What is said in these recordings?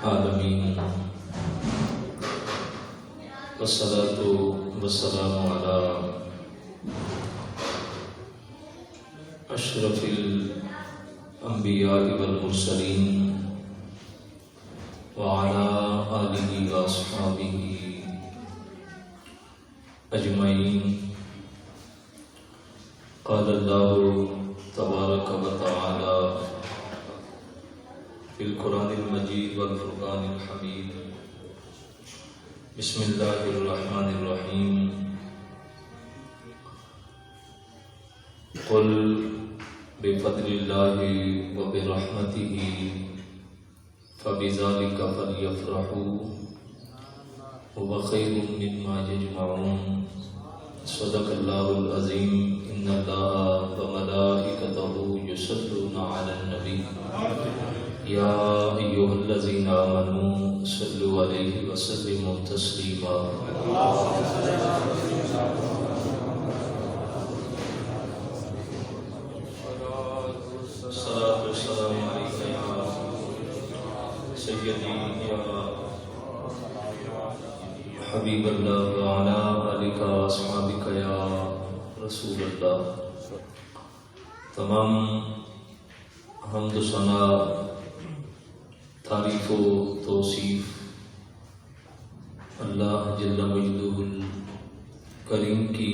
العالمين والصلاة والسلام على أشرف الأنبياء والمرسلين وعلى آله وأصحابه أجمعين. قال الله تبارك وتعالى في القرآن المجيد والفرقان الحميد. بسم الله الرحمن الرحيم. قل بفضل الله وبرحمته فبذلك فليفرحوا هو خير مما يجمعون. صدق الله العظيم. إن الله وملائكته يصلون على النبي يا أيها الذين آمنوا صلوا عليه وسلموا تسليما. الصلاة والسلام عليك يا سيدي يا حبیب اللہ وعلا آلک واصحابک یا رسول اللہ. تمام حمد و ثنا، تعریف و توصیف اللہ جل مجدہ الکریم کی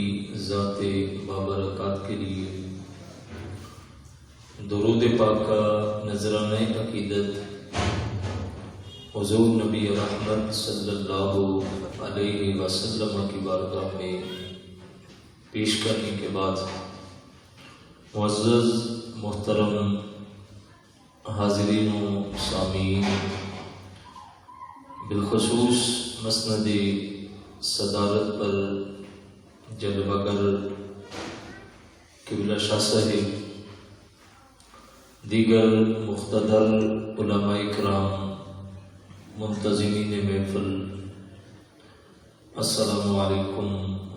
ذات بابرکات کے لیے. درود پاک کا نذرانہ عقیدت حضور نبی رحمت صلی اللہ علیہ وسلم کی بارگاہ میں پیش کرنے کے بعد، معزز محترم حاضرین و سامعین، بالخصوص مسند صدارت پر جلوہ گر قبلہ شاہ صاحب، دیگر مقتدر علماء کرام، منتظمین محفل، السلام علیکم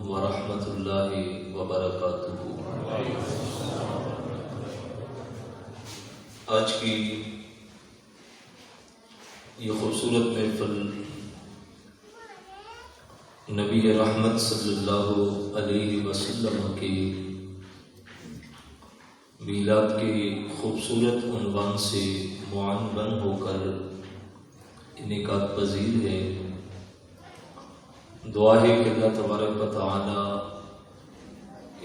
ورحمۃ اللہ وبرکاتہ. آج کی یہ خوبصورت محفل نبی رحمت صلی اللہ علیہ وسلم کے میلاد کے خوبصورت عنوان سے معنون ہو کر انعقاد پذیر ہے. دعا ہے کہ اللہ تبارک و تعالی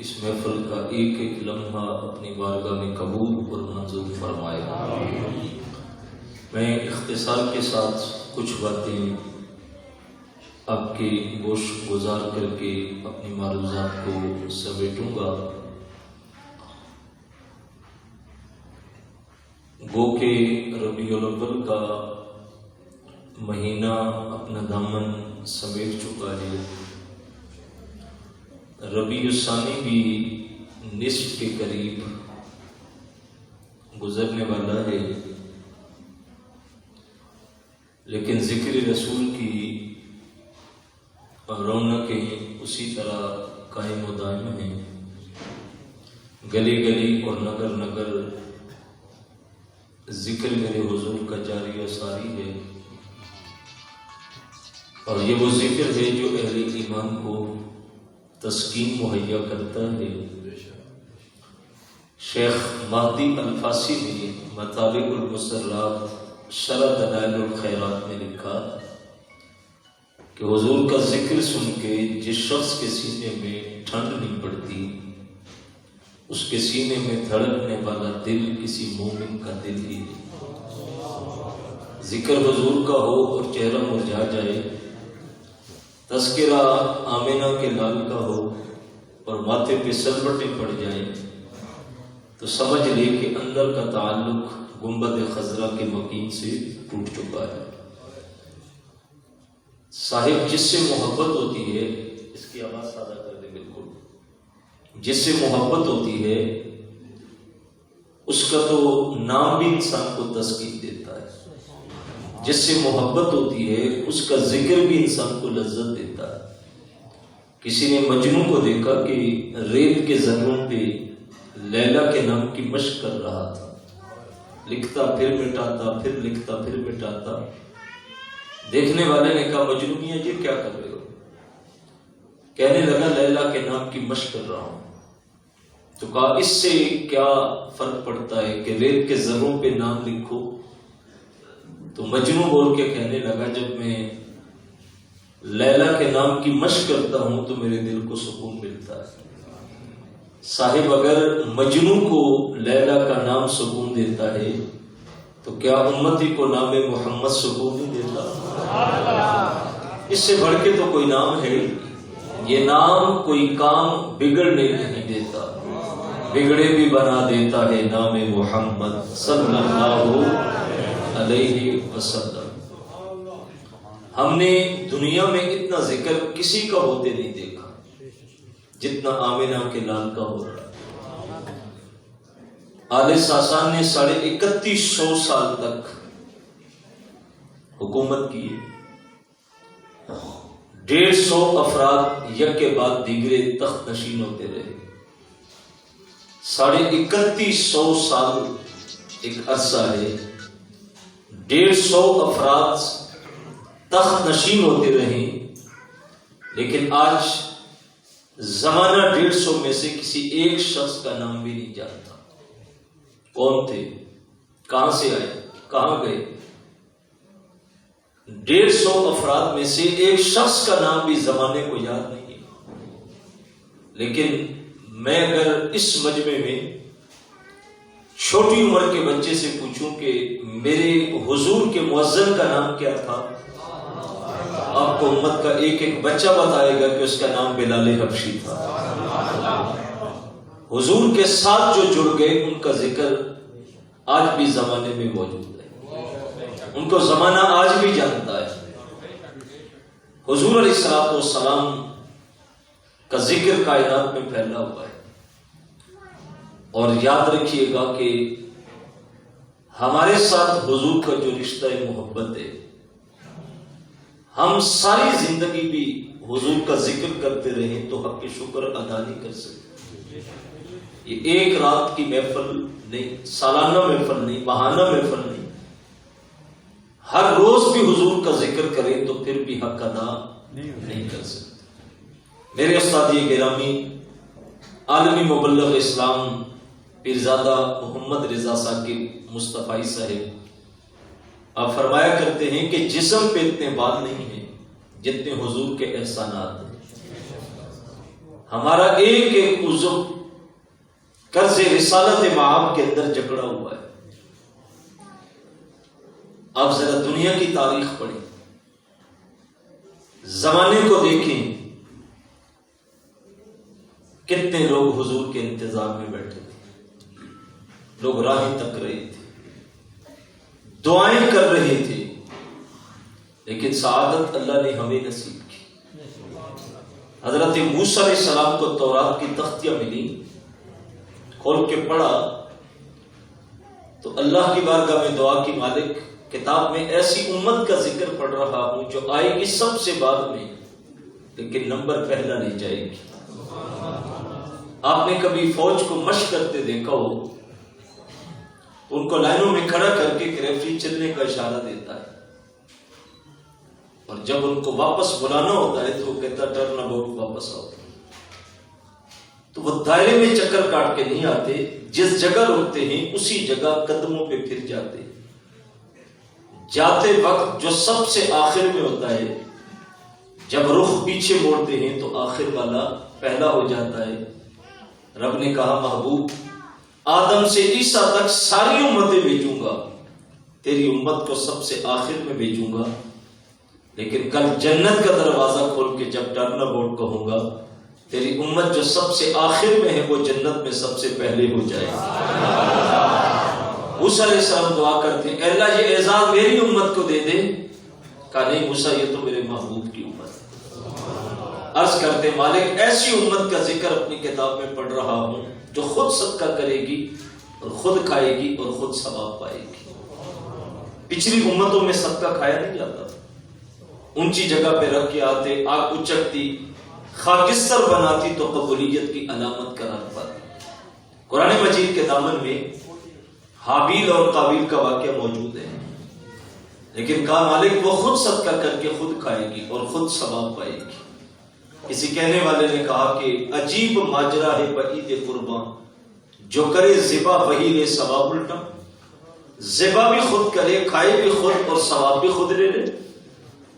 اس محفل کا ایک ایک لمحہ اپنی بارگاہ میں قبول اور منظور فرمائے. میں اختصار کے ساتھ کچھ باتیں آپ کے گوش گزار کر کے اپنی معروضات کو سمیٹوں گا. گو کہ ربیع الاول کا مہینہ اپنا دامن سمیٹ چکا ہے. ربیع الثانی بھی نصف کے قریب گزرنے والا ہے، لیکن ذکر رسول کی رونقیں اسی طرح قائم و دائم ہیں. گلی گلی اور نگر نگر ذکر میرے حضور کا جاری و ساری ہے، اور یہ وہ ذکر ہے جو اہل ایمان کو تسکین مہیا کرتا ہے. شیخ مہدی الفاسی نے مطالب المسرات شرح دلائل الخیرات میں لکھا کہ حضور کا ذکر سن کے جس شخص کے سینے میں ٹھنڈ نہیں پڑتی، اس کے سینے میں دھڑکنے والا دل کسی مومن کا دل ہی ہے. ذکر حضور کا ہو اور چہرہ مرجھا جائے، تذکرہ آمینہ کے لال کا ہو اور ماتھے پہ سلوٹیں پڑ جائیں، تو سمجھ لے کہ اندر کا تعلق گنبد خضرا کے مکین سے ٹوٹ چکا ہے. صاحب جس سے محبت ہوتی ہے، اس کی آواز سادہ کر دے، بالکل جس سے محبت ہوتی ہے اس کا تو نام بھی انسان کو تسکین دیتا ہے. جس سے محبت ہوتی ہے اس کا ذکر بھی انسان کو لذت دیتا ہے. کسی نے مجنوں کو دیکھا کہ ریت کے ذروں پہ لیلا کے نام کی مشق کر رہا تھا، لکھتا پھر مٹاتا، پھر لکھتا پھر مٹاتا، دیکھنے والے نے کہا مجنوں میاں یہ کیا کر رہے ہو؟ کہنے لگا لیلا کے نام کی مشق کر رہا ہوں۔ تو کہا اس سے کیا فرق پڑتا ہے کہ ریت کے ذروں پہ نام لکھو؟ تو مجنوں بول کے کہنے لگا جب میں لیلا کے نام کی مشق کرتا ہوں تو میرے دل کو سکون ملتا ہے۔ صاحب اگر مجنوں کو لیلا کا نام سکون دیتا ہے تو کیا امتی کو نام محمد سکون نہیں دیتا؟ اس سے بڑھ کے تو کوئی نام ہے، یہ نام کوئی کام بگڑنے نہیں دیتا، بگڑے بھی بنا دیتا ہے نام محمد صلی اللہ علیہ وسلم۔ ہم نے دنیا میں اتنا ذکر کسی کا ہوتے نہیں دیکھا جتنا آمنہ کے لال کا ہو رہا۔ آل ساسان نے 3150 سال تک حکومت کی، 150 افراد یک کے بعد دیگرے تخت نشین ہوتے رہے۔ 3150 سال ایک عرصہ ہے، 150 افراد تخت نشین ہوتے رہے، لیکن آج زمانہ 150 میں سے کسی ایک شخص کا نام بھی نہیں جانتا۔ کون تھے؟ کہاں سے آئے؟ کہاں گئے؟ 150 افراد میں سے ایک شخص کا نام بھی زمانے کو یاد نہیں ہے۔ لیکن میں اگر اس مجمع میں چھوٹی عمر کے بچے سے پوچھوں کہ میرے حضور کے مؤذن کا نام کیا تھا، آپ کو امت کا ایک ایک بچہ بتائے گا کہ اس کا نام بلال حبشی تھا۔ حضور کے ساتھ جو جڑ گئے ان کا ذکر آج بھی زمانے میں موجود ہے، ان کو زمانہ آج بھی جانتا ہے۔ حضور علیہ الصلوۃ والسلام کا ذکر کائنات میں پھیلا ہوا ہے، اور یاد رکھیے گا کہ ہمارے ساتھ حضور کا جو رشتہ محبت ہے، ہم ساری زندگی بھی حضور کا ذکر کرتے رہیں تو حق شکر ادا نہیں کر سکتے۔ یہ ایک رات کی محفل نہیں، سالانہ محفل نہیں، بہانہ محفل نہیں، ہر روز بھی حضور کا ذکر کریں تو پھر بھی حق ادا نہیں کر سکتے۔ میرے استاد گرامی عالمی مبلغ اسلام پیرزادہ محمد رضا ثاقب مصطفی صاحب آپ فرمایا کرتے ہیں کہ جسم پہ اتنے بال نہیں ہیں جتنے حضور کے احسانات ہیں۔ ہمارا ایک ایک عضو قرض رسالت معاب کے اندر جکڑا ہوا ہے۔ آپ ذرا دنیا کی تاریخ پڑھیں، زمانے کو دیکھیں، کتنے لوگ حضور کے انتظار میں بیٹھے تھے، لوگ راہیں تک رہے تھے، دعائیں کر رہے تھے، لیکن سعادت اللہ نے ہمیں نصیب کی۔ حضرت موسیٰ علیہ السلام کو تورات کی تختیاں ملی، کھول کے پڑھا تو اللہ کی بارگاہ میں دعا کی، مالک کتاب میں ایسی امت کا ذکر پڑھ رہا ہوں جو آئے گی سب سے بعد میں، لیکن نمبر پہلا نہیں جائے گی۔ آپ نے کبھی فوج کو مشق کرتے دیکھا ہو، ان کو لائنوں میں کھڑا کر کے ریفری چلنے کا اشارہ دیتا ہے، اور جب ان کو واپس بلانا ہوتا ہے تو وہ کہتا ٹرن اباؤٹ، واپس آؤ۔ تو وہ دائرے میں چکر کاٹ کے نہیں آتے، جس جگہ رکتے ہیں اسی جگہ قدموں پہ پھر جاتے۔ جاتے وقت جو سب سے آخر میں ہوتا ہے، جب رخ پیچھے موڑتے ہیں تو آخر والا پہلا ہو جاتا ہے۔ رب نے کہا محبوب آدم سے عیسیٰ تک ساری امتیں بھیجوں گا، تیری امت کو سب سے آخر میں بھیجوں گا، لیکن کل جنت کا دروازہ کھول کے جب ٹرن اباؤٹ کہوں گا، تیری امت جو سب سے آخر میں ہے وہ جنت میں سب سے پہلے ہو جائے گی۔ موسیٰ علیہ السلام دعا کرتے ہیں اے اللہ یہ اعزاز میری امت کو دے دے، کہا نہیں موسیٰ یہ تو میرے محبوب کی امت ہے۔ عرض کرتے مالک ایسی امت کا ذکر اپنی کتاب میں پڑھ رہا ہوں جو خود صدقہ کرے گی اور خود کھائے گی اور خود ثواب پائے گی۔ پچھلی امتوں میں صدقہ کھایا نہیں جاتا، اونچی جگہ پہ رکھ کے آتے، آگ اچکتی، خاکستر بناتی تو قبولیت کی علامت قرار پاتی۔ قرآن مجید کے دامن میں حابیل اور قابیل کا واقعہ موجود ہے۔ لیکن کہا مالک وہ خود صدقہ کر کے خود کھائے گی اور خود ثواب پائے گی۔ کسی کہنے والے نے کہا کہ عجیب ماجرا ہے بعید قرباں، جو کرے ذبح وہی لے ثواب الٹا۔ ذبح بھی خود کرے، کھائے بھی خود اور ثواب بھی خود لے لے۔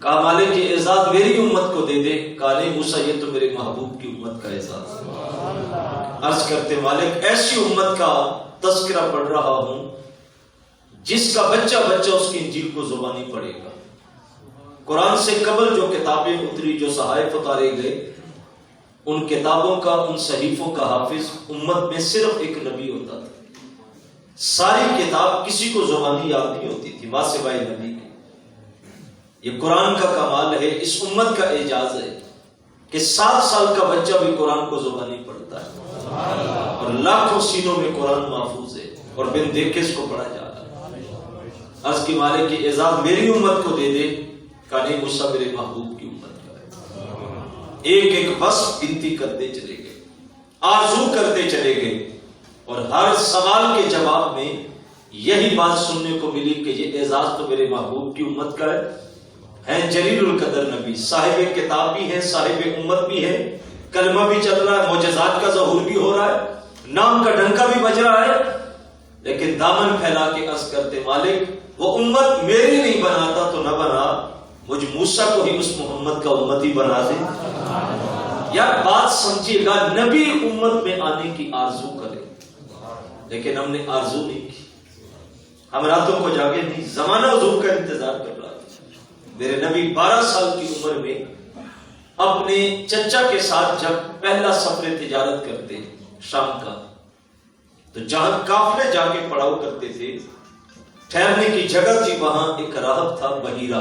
کہا مالک یہ اعزاز میری امت کو دے دے۔ کہا نہیں موسیٰ یہ تو میرے محبوب کی امت کا اعزاز ہے۔ عرض کرتے مالک ایسی امت کا تذکرہ پڑھ رہا ہوں جس کا بچہ بچہ اس کی انجیل کو زبانی پڑھے گا۔ قرآن سے قبل جو کتابیں اتری، جو صحائف اتارے گئے، ان کتابوں کا، ان صحیفوں کا حافظ امت میں صرف ایک نبی ہوتا تھا۔ ساری کتاب کسی کو زبانی یاد نہیں ہوتی تھی ماں سوائے نبی کے۔ یہ قرآن کا کمال ہے، اس امت کا اعجاز ہے کہ 7 سال کا بچہ بھی قرآن کو زبانی پڑھتا ہے اور لاکھوں سینوں میں قرآن محفوظ ہے اور بن دیکھے اس کو پڑھا جا رہا ہے۔ عرض کی مالک کی اعزاز میری امت کو دے دے۔ کہا نہیں موسیٰ میرے محبوب کی امت کا ہے۔ ایک ایک بس گنتی کرتے چلے گئے، آرزو کرتے چلے گئے، اور ہر سوال کے جواب میں یہی بات سننے کو ملی کہ یہ اعزاز تو میرے محبوب کی امت کا ہے جلیل القدر نبی، صاحب کتاب بھی ہے، صاحب امت بھی ہے، کلمہ بھی چل رہا ہے، معجزات کا ظہور بھی ہو رہا ہے، نام کا ڈنکا بھی بج رہا ہے، لیکن دامن پھیلا کے عرض کرتے مالک وہ امت میری نہیں بناتا تو نہ بنا، مجھ موسیٰ کو ہی اس محمد کا امتی بنا دے۔ یار بات سمجھیے گا، نبی امت میں آنے کی آرزو کرے، لیکن ہم نے آرزو نہیں کی۔ ہم راتوں کو جاگے نہیں، زمانہ حضور کا انتظار کر رہا تھا۔ میرے نبی 12 سال کی عمر میں اپنے چچا کے ساتھ جب پہلا سفر تجارت کرتے شام کا، تو جہاں قافلے جا کے پڑاؤ کرتے تھے، ٹھہرنے کی جگہ تھی، وہاں ایک راہب تھا بحیرہ،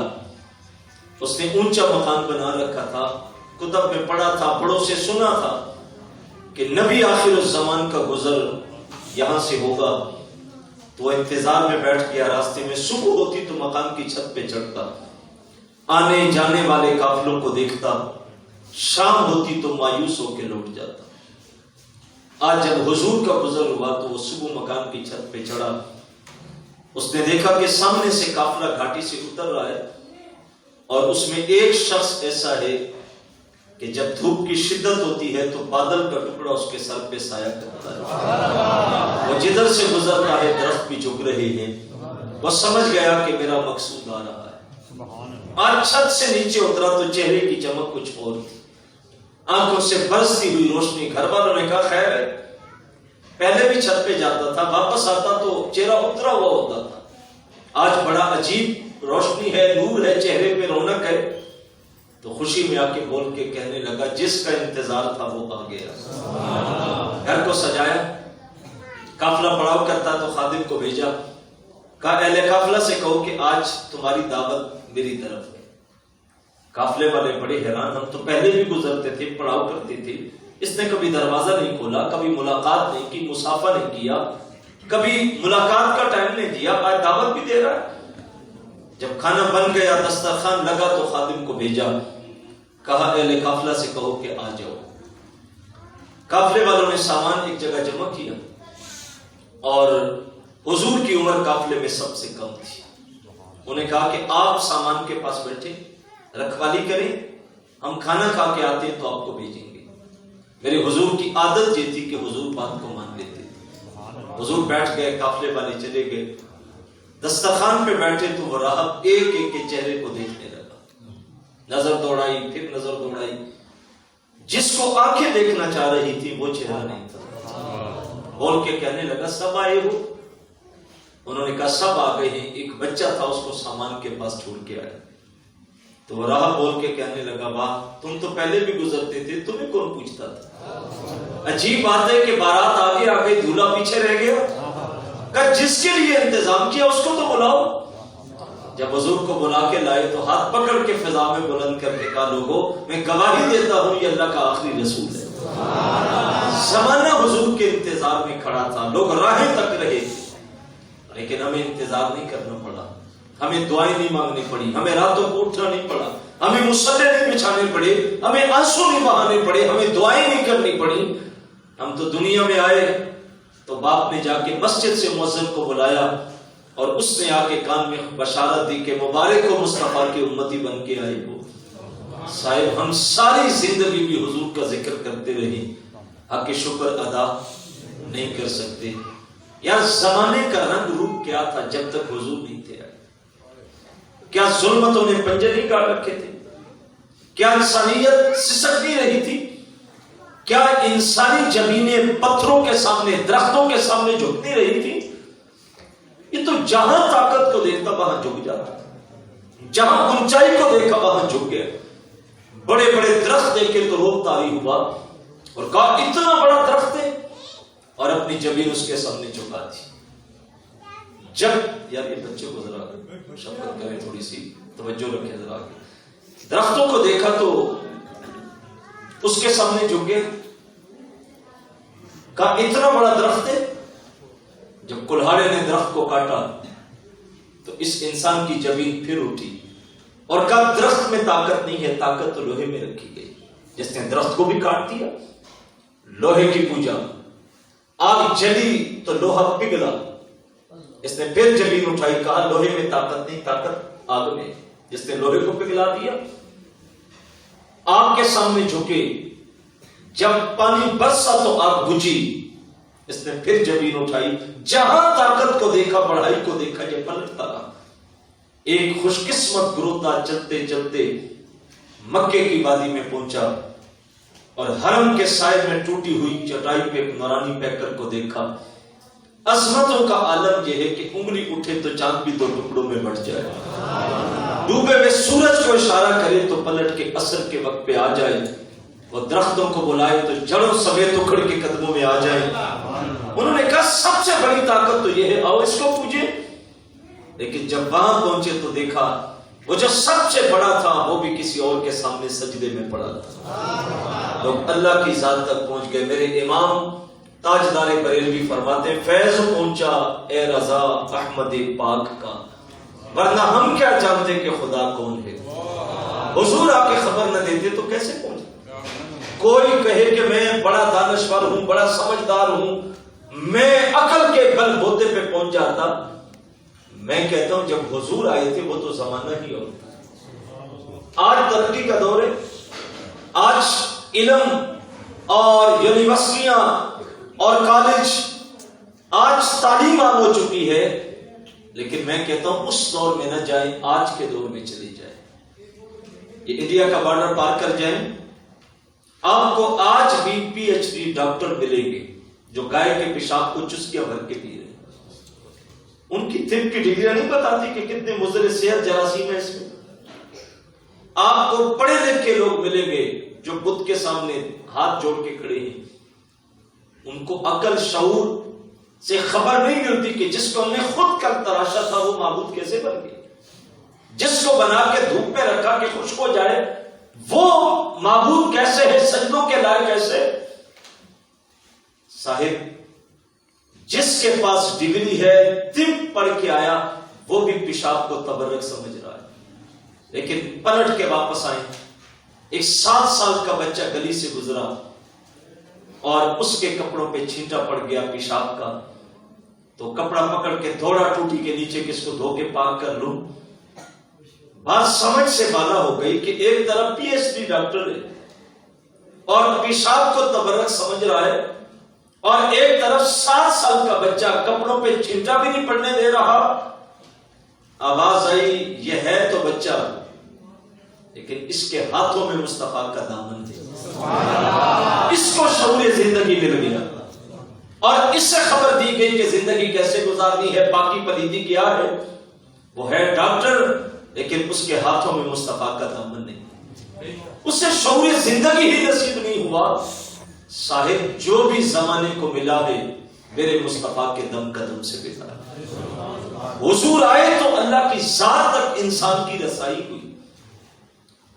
اس نے اونچا مکان بنا رکھا تھا، کتب میں پڑھا تھا، بڑوں سے سنا تھا کہ نبی آخر الزمان کا گزر یہاں سے ہوگا، تو وہ انتظار میں بیٹھ گیا۔ راستے میں صبح ہوتی تو مکان کی چھت پہ چڑھتا، آنے جانے والے قافلوں کو دیکھتا، شام ہوتی تو مایوس ہو کے لوٹ جاتا۔ آج جب حضور کا گزر ہوا تو وہ صبح مکان کی چھت پہ چڑھا، اس نے دیکھا کہ سامنے سے قافلہ گھاٹی سے اتر رہا ہے، اور اس میں ایک شخص ایسا ہے کہ جب دھوپ کی شدت ہوتی ہے تو بادل کا ٹکڑا اس کے سر پہ سایہ کرتا ہے، وہ جدھر سے گزرتا ہے درخت بھی جھک رہے ہیں۔ وہ سمجھ گیا کہ میرا مقصود آ رہا ہے، اور چھت سے نیچے اترا تو چہرے کی چمک کچھ اور تھی، آنکھوں سے برستی ہوئی روشنی۔ گھر والوں نے کہا خیر ہے، پہلے بھی چھت پہ جاتا تھا، واپس آتا تو چہرہ اترا ہوا ہوتا تھا، آج بڑا عجیب روشنی ہے، نور ہے، چہرے پہ رونق ہے۔ تو خوشی میں آ کے بول کے کہنے لگا جس کا انتظار تھا وہ آ گیا۔ گھر کو سجایا، قافلہ پڑاؤ کرتا تو خادم کو بھیجا، کہا اہل قافلہ سے کہو کہ آج تمہاری دعوت میری طرف ہے۔ قافلے والے بڑے حیران، ہم تو پہلے بھی گزرتے تھے، پڑاؤ کرتے تھے، اس نے کبھی دروازہ نہیں کھولا، کبھی ملاقات نہیں کی، مصافحہ نہیں کیا، کبھی ملاقات کا ٹائم نہیں دیا، آج دعوت بھی دے رہا ہے۔ جب کھانا بن گیا، دسترخوان لگا تو خادم کو بھیجا، کہا اہل قافلہ سے کہو کہ آ جاؤ۔ قافلے والوں نے سامان ایک جگہ جمع کیا، اور حضور کی عمر قافلے میں سب سے کم تھی۔ انہیں کہا کہ آپ سامان کے پاس بیٹھے رکھوالی کریں، ہم کھانا کھا کے آتے ہیں تو آپ کو بھیجیں گے۔ میرے حضور کی عادت یہ تھی کہ حضور بات کو مان لیتے تھے۔ حضور بیٹھ گئے، قافلے والے چلے گئے، دسترخوان پہ بیٹھے تو وہ راہب ایک ایک کے چہرے کو دیکھنے لگا، نظر دوڑائی، پھر نظر دوڑائی، جس کو آنکھیں دیکھنا چاہ رہی تھی وہ چہرہ نہیں تھا۔ بول کے کہنے لگا سب آئے ہو؟ انہوں نے کہا سب آ گئے ہیں، ایک بچہ تھا اس کو سامان کے پاس چھوڑ کے آئے۔ تو وہ راہب بول کے کہنے لگا واہ، تم تو پہلے بھی گزرتے تھے، تمہیں کون پوچھتا تھا؟ عجیب بات ہے کہ بارات آگے آ گئی، دولہا پیچھے رہ گیا۔ کہ جس کے لیے انتظام کیا اس کو تو بلاؤ۔ جب حضور کو بلا کے لائے تو ہاتھ پکڑ کے فضا میں بلند کر کے کہا لوگوں میں گواہی دیتا ہوں یہ اللہ کا آخری رسول ہے۔ زمانہ حضور کے انتظار میں کھڑا تھا، لوگ راہیں تک رہے، لیکن ہمیں انتظار نہیں کرنا پڑا، ہمیں دعائیں نہیں مانگنی پڑی، ہمیں راتوں کو اٹھنا نہیں پڑا، ہمیں مصلے نہیں بچھانے پڑے، ہمیں آنسو نہیں بہانے پڑے، ہمیں دعائیں نہیں کرنی پڑی۔ ہم تو دنیا میں آئے تو باپ نے جا کے مسجد سے مؤذن کو بلایا، اور اس نے آ کے کان میں بشارت دی کہ مبارک ہو مصطفیٰ کی امتی بن کے آئے ہو۔ صاحب ہم ساری زندگی بھی حضور کا ذکر کرتے رہے، حق شکر ادا نہیں کر سکتے۔ یا زمانے کا رنگ روپ کیا تھا جب تک حضور نہیں تھے آئے؟ کیا ظلمتوں نے پنجے نہیں کاٹ رکھے تھے؟ کیا انسانیت سسک نہیں رہی تھی؟ کیا انسانی زمینیں پتھروں کے سامنے، درختوں کے سامنے جھکتی رہی تھی؟ یہ تو جہاں طاقت کو دیکھتا وہاں جھک جاتا، جہاں اونچائی کو دیکھا وہاں جھک گیا۔ بڑے بڑے درخت دیکھے تو روب طاری ہوا اور کہا اتنا بڑا درخت ہے، اور اپنی زمین اس کے سامنے جھکا دی۔ جب یار یہ بچے کو ذرا شفقت کریں، تھوڑی سی توجہ رکھیں ذرا، درختوں کو دیکھا تو اس کے سامنے جھک گئے، کہا اتنا بڑا درخت ہے۔ جب کلہاڑے نے درخت کو کاٹا تو اس انسان کی زمین پھر اٹھی اور کہا درخت میں طاقت نہیں ہے، طاقت تو لوہے میں رکھی گئی۔ جس نے درخت کو بھی کاٹ دیا، لوہے کی پوجا، آگ جلی تو لوہا پگھلا، اس نے پھر زمین اٹھائی، کہا لوہے میں طاقت نہیں، طاقت آگ میں۔ جس نے لوہے کو پگھلا دیا، آگ کے سامنے جھکے، جب پانی برسا تو آگ بجھی، اس نے پھر زمین اٹھائی، جہاں طاقت کو دیکھا، بڑھائی کو دیکھا، یہ پلٹتا رہا۔ ایک خوش قسمت گروتا چلتے چلتے مکے کی وادی میں پہنچا اور حرم کے سائے میں ٹوٹی ہوئی چٹائی پہ نورانی پیکر کو دیکھا۔ عظمتوں کا عالم یہ ہے کہ انگلی اٹھے تو چاند بھی دو ٹکڑوں میں بٹ جائے، ڈوبے ہوئے سورج کو اشارہ کرے تو پلٹ کے عصر کے وقت پہ آ جائے، وہ درختوں کو بلائے تو جڑوں سمیت اکھڑ کے قدموں میں آ جائے۔ انہوں نے کہا سب سے بڑی طاقت تو یہ ہے، آؤ اس کو پوجے۔ لیکن جب وہاں پہنچے تو دیکھا وہ جو سب سے بڑا تھا وہ بھی کسی اور کے سامنے سجدے میں پڑا تھا۔ لوگ اللہ کی ذات تک پہنچ گئے۔ میرے امام تاجدار بریلوی فرماتے ہیں فیض پہنچا اے رضا احمد پاک کا، ورنہ ہم کیا جانتے کہ خدا کون ہے۔ حضور آ کے خبر نہ دیتے تو کیسے پہنچے؟ کوئی کہے کہ میں بڑا دانشور ہوں، بڑا سمجھدار ہوں، میں عقل کے بل بوتے پہ پہنچ جاتا۔ میں کہتا ہوں جب حضور آئے تھے وہ تو زمانہ ہی ہوتا۔ آج ترقی کا دور ہے، آج علم اور یونیورسٹیاں اور کالج، آج تعلیم عام ہو چکی ہے، لیکن میں کہتا ہوں اس دور میں نہ جائیں، آج کے دور میں چلی جائیں۔ یہ انڈیا کا بارڈر پار کر جائیں، آپ کو آج بھی پی ایچ ڈی ڈاکٹر ملیں گے جو گائے کے پیشاب کو چسکیاں بھر کے پی رہے ہیں۔ ان کی طب کی ڈگریاں نہیں بتاتی کہ کتنے مضر صحت جراثیم ہے اس میں۔ آپ کو پڑھے لکھے لوگ ملیں گے جو بت کے سامنے ہاتھ جوڑ کے کھڑے ہیں، ان کو عقل شعور سے خبر نہیں ملتی کہ جس کو ہم نے خود کر تراشا تھا وہ معبود کیسے بن گئے، جس کو بنا کے دھوپ پہ رکھا کہ خشک ہو جائے وہ معبود کیسے ہے، سجدوں کے لائق کیسے۔ صاحب جس کے پاس ڈگری ہے، طب پڑھ کے آیا، وہ بھی پیشاب کو تبرک سمجھ رہا ہے، لیکن پلٹ کے واپس آئے۔ ایک 7 سال کا بچہ گلی سے گزرا اور اس کے کپڑوں پہ چھینٹا پڑ گیا پیشاب کا، تو کپڑا پکڑ کے دوڑا ٹوٹی کے نیچے کہ اس کو دھو کے پاک کر لوں۔ بات سمجھ سے بالا ہو گئی کہ ایک طرف پی ایچ ڈی ڈاکٹر ہے اور پیشاب کو تبرک سمجھ رہا ہے، اور ایک طرف 7 سال کا بچہ کپڑوں پہ چھینٹا بھی نہیں پڑنے دے رہا۔ آواز آئی یہ ہے تو بچہ، لیکن اس کے ہاتھوں میں مصطفیٰ کا دامن ہے۔ اس کو شعور زندگی مل گیا اور اس سے خبر دی گئی کہ زندگی کیسے گزارنی ہے، باقی پلیدی کیا ہے۔ وہ ہے ڈاکٹر لیکن اس کے ہاتھوں میں مصطفیٰ کا دامن نہیں، اسے شعور زندگی ہی نصیب نہیں ہوا۔ صاحب جو بھی زمانے کو ملا ہے میرے مصطفیٰ کے دم قدم سے ملا ہے۔ حضور آئے تو اللہ کی ذات تک انسان کی رسائی ہوئی۔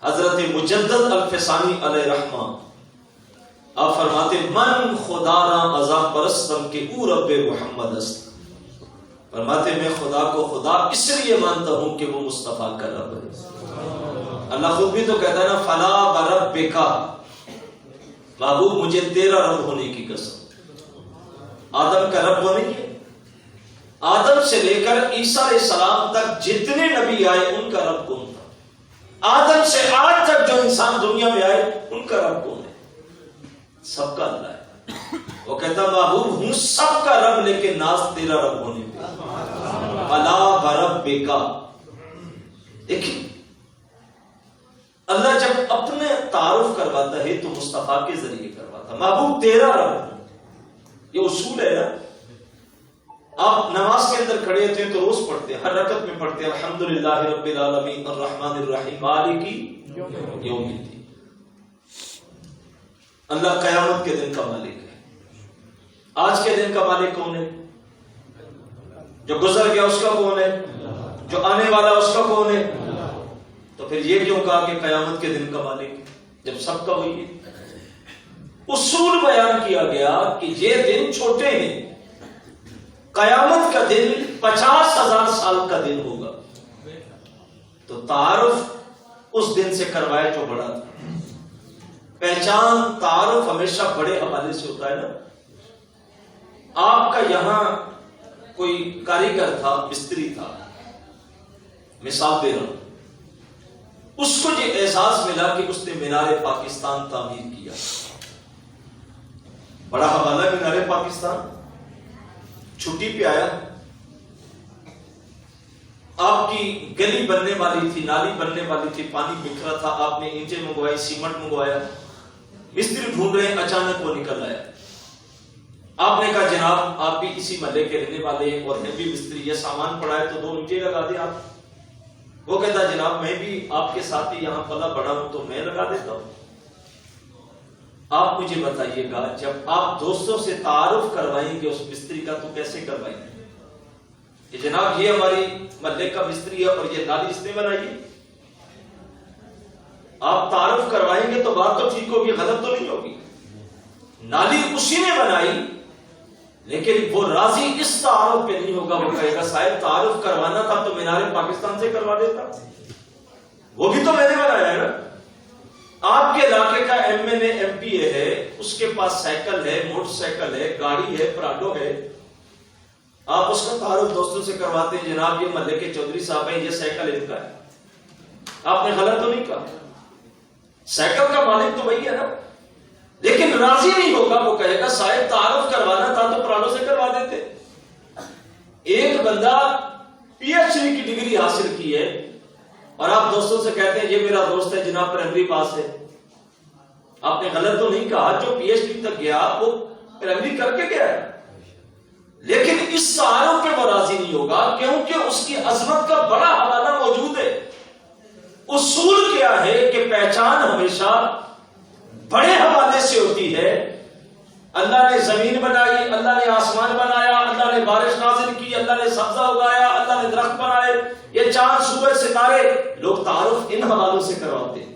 حضرت مجدد الفسانی علیہ رحمہ آپ فرماتے من خدا را ازا پرستم کے او رب محمد است، فرماتے میں خدا کو خدا اس لیے مانتا ہوں کہ وہ مصطفیٰ کا رب ہے۔ اللہ خود بھی تو کہتا ہے نا فلا بربکا، بابو مجھے تیرا رب ہونے کی قسم۔ آدم کا رب وہ نہیں ہے، آدم سے لے کر عیسیٰ علیہ السلام تک جتنے نبی آئے ان کا رب کون تھا؟ آدم سے آج تک جو انسان دنیا میں آئے ان کا رب کون ہے؟ سب کا اللہ ہے۔ وہ کہتا محبوب ہوں سب کا رب، لیکن ناز تیرا رب ہونے پہ الا بربک۔ دیکھیں اللہ جب اپنے تعارف کرواتا ہے تو مصطفیٰ کے ذریعے کرواتا، محبوب تیرا رب۔ یہ اصول ہے نا، آپ نماز کے اندر کھڑے ہوتے ہیں تو روز پڑھتے ہیں، ہر رکعت میں پڑھتے ہیں الحمدللہ رب العالمین الرحمن الرحیم مالک یوم الدین۔ اللہ قیامت کے دن کا مالک ہے۔ آج کے دن کا مالک کون ہے؟ جو گزر گیا اس کا کون ہے؟ جو آنے والا اس کا کون ہے؟ تو پھر یہ کیوں کہا کہ قیامت کے دن کا مالک، جب سب کا وہی ہے؟ اصول بیان کیا گیا کہ یہ دن چھوٹے ہیں، قیامت کا دن 50,000 سال کا دن ہوگا، تو تعارف اس دن سے کروائے جو بڑا تھا۔ پہچان تعارف ہمیشہ بڑے حوالے سے ہوتا ہے نا۔ آپ کا یہاں کوئی کاریگر تھا، مستری تھا، مثال دے رہا ہوں، اس کو یہ احساس ملا کہ اس نے مینار پاکستان تعمیر کیا، بڑا حوالہ مینار پاکستان، چھٹی پہ آیا، آپ کی گلی بننے والی تھی، نالی بننے والی تھی، پانی بکھرا تھا، آپ نے اینٹیں منگوائی، سیمنٹ منگوایا، مستری ڈھونڈ رہے ہیں، اچانک وہ نکل آیا۔ آپ نے کہا جناب آپ بھی اسی محلے کے رہنے والے ہیں اور ہیں بھی مستری، یہ سامان پڑا ہے تو 2 اینٹیں لگا دیں آپ۔ وہ کہتا جناب میں بھی آپ کے ساتھ ہی یہاں پلا بڑا ہوں تو میں لگا دیتا ہوں۔ آپ مجھے بتائیے گا جب آپ دوستوں سے تعارف کروائیں گے اس مستری کا تو کیسے کروائیں گے کہ جناب یہ ہماری محلے کا مستری ہے اور یہ نالی اس نے بنائی ہے؟ آپ تعارف کروائیں گے تو بات تو ٹھیک ہوگی، غلط تو نہیں ہوگی۔ نالی اسی نے بنائی لیکن وہ راضی اس تعارف پہ نہیں ہوگا، وہ کہے گا صاحب تعارف کروانا تھا تو مینار پاکستان سے کروا دیتا، وہ بھی تو میں نے بنایا ہے نا۔ آپ کے علاقے کا M N A M P A ہے، اس کے پاس سائیکل ہے، موٹر سائیکل ہے، گاڑی ہے، پراڈو ہے، آپ اس کا تعارف دوستوں سے کرواتے ہیں جناب یہ محلے کے چودھری صاحب ہیں، یہ سائیکل ان کا ہے۔ آپ نے غلط تو نہیں کہا، سائیکل کا مالک تو وہی ہے نا، لیکن راضی نہیں ہوگا، وہ کہے گا صاحب تعارف کروانا تھا تو پراڈو سے کروا دیتے۔ ایک بندہ پی ایچ ڈی کی ڈگری حاصل کی ہے اور آپ دوستوں سے کہتے ہیں یہ میرا دوست ہے جناب پرائمری پاس ہے، آپ نے غلط تو نہیں کہا، جو پی ایچ ڈی تک گیا وہ پرائمری کر کے گیا ہے، لیکن اس تعارف پہ وہ راضی نہیں ہوگا کیونکہ اس کی عظمت کا بڑا حوالہ موجود ہے۔ اصول کیا ہے کہ پہچان ہمیشہ بڑے حوالے سے ہوتی ہے۔ اللہ نے زمین بنائی، اللہ نے آسمان بنایا، اللہ نے بارش نازل کی، اللہ نے سبزہ اگایا، اللہ نے درخت بنائے، یہ چاند سورج ستارے، لوگ تعارف ان حوالوں سے کرواتے ہیں۔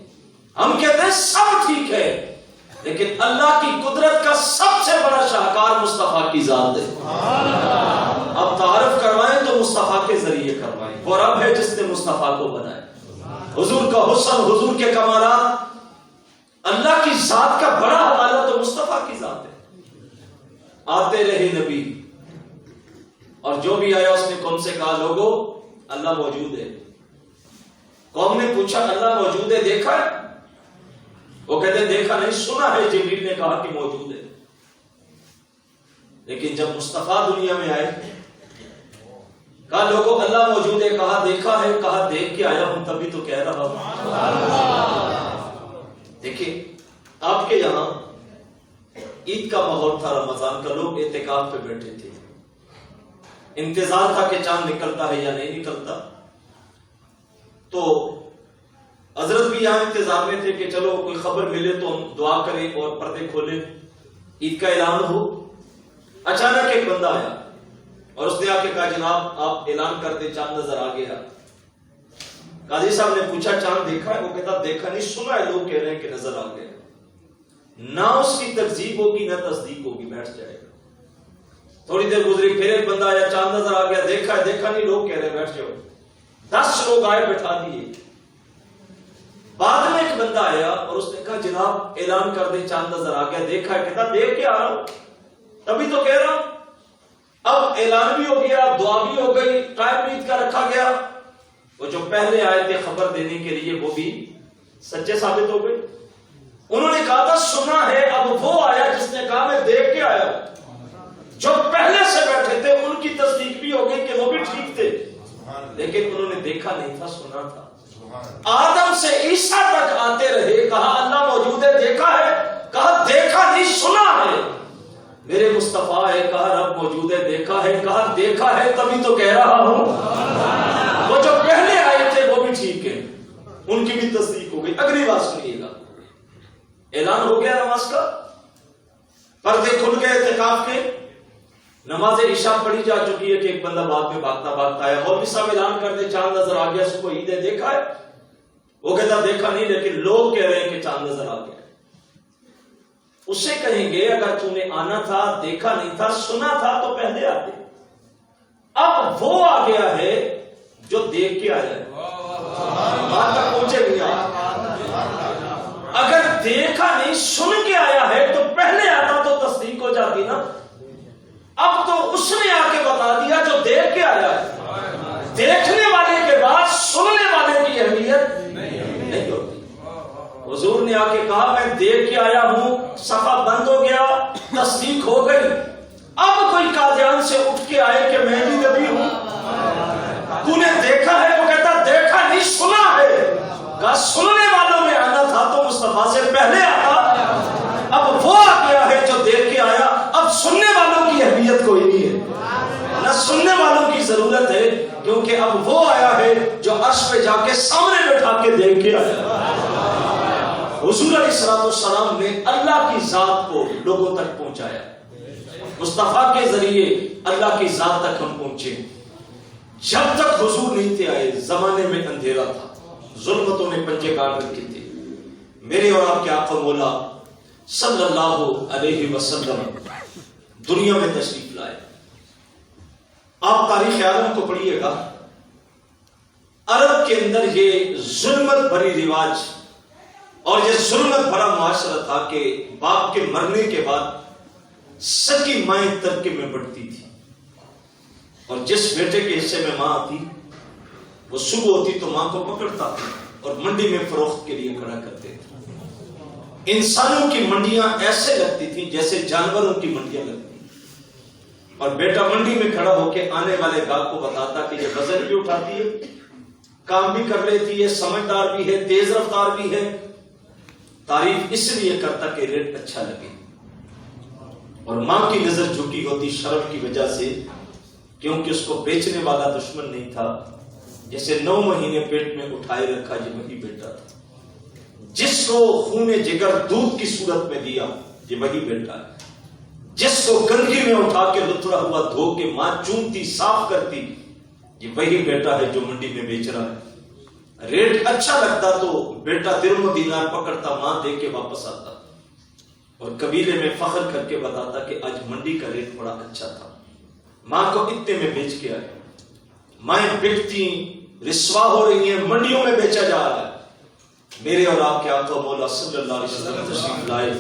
ہم کہتے ہیں سب ٹھیک ہے، لیکن اللہ کی قدرت کا سب سے بڑا شاہکار مصطفیٰ کی ذات ہے۔ اب تعارف کروائیں تو مصطفیٰ کے ذریعے کروائیں، وہ رب ہے جس نے مصطفیٰ کو بنایا۔ حضور کا حسن، حضور کے کمالات، اللہ کی ذات کا بڑا حوالہ تو مصطفیٰ کی ذات ہے۔ آتے رہے نبی اور جو بھی آیا اس نے قوم سے کہا لوگوں اللہ موجود ہے۔ قوم نے پوچھا اللہ موجود ہے، دیکھا ہے؟ وہ کہتے دیکھا نہیں، سنا ہے جبریل نے کہا کہ موجود ہے۔ لیکن جب مصطفیٰ دنیا میں آئے کہا لوگوں اللہ موجود ہے، کہا دیکھا ہے، کہا دیکھ کے آیا ہوں تبھی تو کہہ رہا ہوں۔ دیکھیں آپ کے یہاں عید کا ماحول تھا، رمضان کا، لوگ اعتکاف پہ بیٹھے تھے، انتظار تھا کہ چاند نکلتا ہے یا نہیں نکلتا، تو حضرت بھی یہاں انتظار میں تھے کہ چلو کوئی خبر ملے تو ہم دعا کریں اور پردے کھولیں، عید کا اعلان ہو۔ اچانک ایک بندہ آیا اور اس نے آ کے کہا جناب آپ اعلان کر دیں چاند نظر آ گیا۔ قاضی صاحب نے پوچھا چاند دیکھا ہے؟ وہ کہتا دیکھا نہیں، سنا ہے، لوگ کہہ رہے ہیں کہ نظر آ گیا۔ نہ اس کی تکذیب ہوگی نہ تصدیق ہوگی، بیٹھ جائے گا۔ تھوڑی دیر گزری پھر ایک بندہ آیا، چاند نظر آ گیا، دیکھا ہے؟ دیکھا نہیں، لوگ کہہ رہے ہیں، بیٹھ جاؤ۔ 10 لوگ آئے، بٹھا دیے۔ بعد میں ایک بندہ آیا اور اس نے کہا جناب اعلان کر دیں چاند نظر آ گیا، دیکھا ہے؟ کہتا دیکھ کے آ رہا ہوں تبھی تو کہہ رہا ہوں۔ اب اعلان بھی ہو گیا، دعا بھی ہو گئی، ٹائم بھی کا رکھا گیا، وہ جو پہلے آئے تھے خبر دینے کے لیے وہ بھی سچے ثابت ہو گئے. انہوں نے کہا تھا سنا ہے، اب وہ آیا جس نے کہا میں دیکھ کے آیا. جو پہلے سے بیٹھے تھے ان کی تصدیق بھی ہو گئی کہ وہ بھی ٹھیک تھے، لیکن انہوں نے دیکھا نہیں تھا، سنا تھا. آدم سے عیسیٰ تک آتے رہے، کہا اللہ موجود ہے، دیکھا ہے، کہا دیکھا نہیں سنا ہے. میرے مصطفیٰ ہے، کہا رب موجود ہے، دیکھا ہے، کہا دیکھا ہے تبھی تو کہہ رہا ہوں. وہ جو پہلے آئے تھے وہ بھی ٹھیک ہے، ان کی بھی تصدیق ہو گئی. اگلی بات سنیے گا، اعلان ہو گیا نماز کا، پردے کھل گئے اعتکاف کے، نماز عشاء پڑھی جا چکی ہے کہ ایک بندہ بعد میں بھاگتا بھاگتا آیا، مولوی صاحب اعلان کر دے چاند نظر آ گیا، صبح عید ہے، دیکھا ہے؟ وہ کہتا دیکھا نہیں، لیکن لوگ کہہ رہے ہیں کہ چاند نظر آ گیا. اسے کہیں گے اگر تم نے آنا تھا، دیکھا نہیں تھا، سنا تھا تو پہلے آتے. اب وہ آ گیا ہے جو دیکھ کے آیا ہے، بات تک پہنچے نہیں آپ. اگر دیکھا نہیں سن کے آیا ہے تو پہلے آتا تو تصدیق ہو جاتی نا. اب تو اس نے آ کے بتا دیا جو دیکھ کے آیا ہے. دیکھنے والے کے بعد سننے والے کی اہمیت نہیں ہوتی. حضور نے آ کے کہا میں دیکھ کے آیا ہوں، صفحہ بند ہو گیا، تصدیق ہو گئی. اب کوئی قادیان سے اٹھ کے آئے کہ میں بھی نبی ہوں، تو نے دیکھا ہے؟ وہ کہتا دیکھا نہیں سنا ہے. کہا سننے والوں میں آنا تھا تو مصطفیٰ سے پہلے آتا. اب وہ آ گیا ہے جو دیکھ کے آیا، اب سننے والوں کی اہمیت کوئی نہیں ہے، نہ سننے والوں کی ضرورت ہے، کیونکہ اب وہ آیا ہے جو عرش پہ جا کے سامنے بٹھا کے دیکھ کے آیا. حضور علیہ السلام نے اللہ کی ذات کو لوگوں تک پہنچایا. مصطفیٰ کے ذریعے اللہ کی ذات تک ہم پہنچے. جب تک حضور نہیں تھے آئے زمانے میں اندھیرا تھا، ظلمتوں نے پنجے کاٹ رکھے تھے. میرے اور آپ کے آقا مولا صلی اللہ علیہ وسلم دنیا میں تشریف لائے. آپ تاریخ عالم کو پڑھیے گا، عرب کے اندر یہ ظلمت بھری رواج اور یہ ظلمت بھرا معاشرہ تھا کہ باپ کے مرنے کے بعد سکی مائیں ترکے میں بڑھتی تھی، اور جس بیٹے کے حصے میں ماں آتی وہ صبح ہوتی تو ماں کو پکڑتا اور منڈی میں فروخت کے لیے کھڑا کرتے تھے. انسانوں کی منڈیاں ایسے لگتی تھیں جیسے جانوروں کی منڈیاں لگتی، اور بیٹا منڈی میں کھڑا ہو کے آنے والے گاہک کو بتاتا کہ یہ وزن بھی اٹھاتی ہے، کام بھی کر لیتی ہے، سمجھدار بھی ہے، تیز رفتار بھی ہے. تعریف اس لیے کرتا کہ ریٹ اچھا لگے. اور ماں کی نظر جھکی ہوتی شرف کی وجہ سے، کیونکہ اس کو بیچنے والا دشمن نہیں تھا. جیسے 9 مہینے پیٹ میں اٹھائے رکھا یہ وہی بیٹا تھا. جس کو خون جگر دودھ کی صورت میں دیا یہ وہی بیٹا ہے. جس کو گندگی میں اٹھا کے لتڑا ہوا دھو کے ماں چومتی صاف کرتی یہ وہی بیٹا ہے جو منڈی میں بیچ رہا ہے. ریٹ اچھا لگتا تو بیٹا درم و دینار پکڑتا، ماں دے کے واپس آتا اور قبیلے میں فخر کر کے بتاتا کہ آج منڈی کا ریٹ بڑا اچھا تھا، ماں کو اتنے میں بیچ کے آئے. مائیں بکتی رسوا ہو رہی ہیں، منڈیوں میں بیچا جا رہا ہے. میرے اور آپ کے آقا مولا صلی اللہ علیہ وسلم تشریف لائے.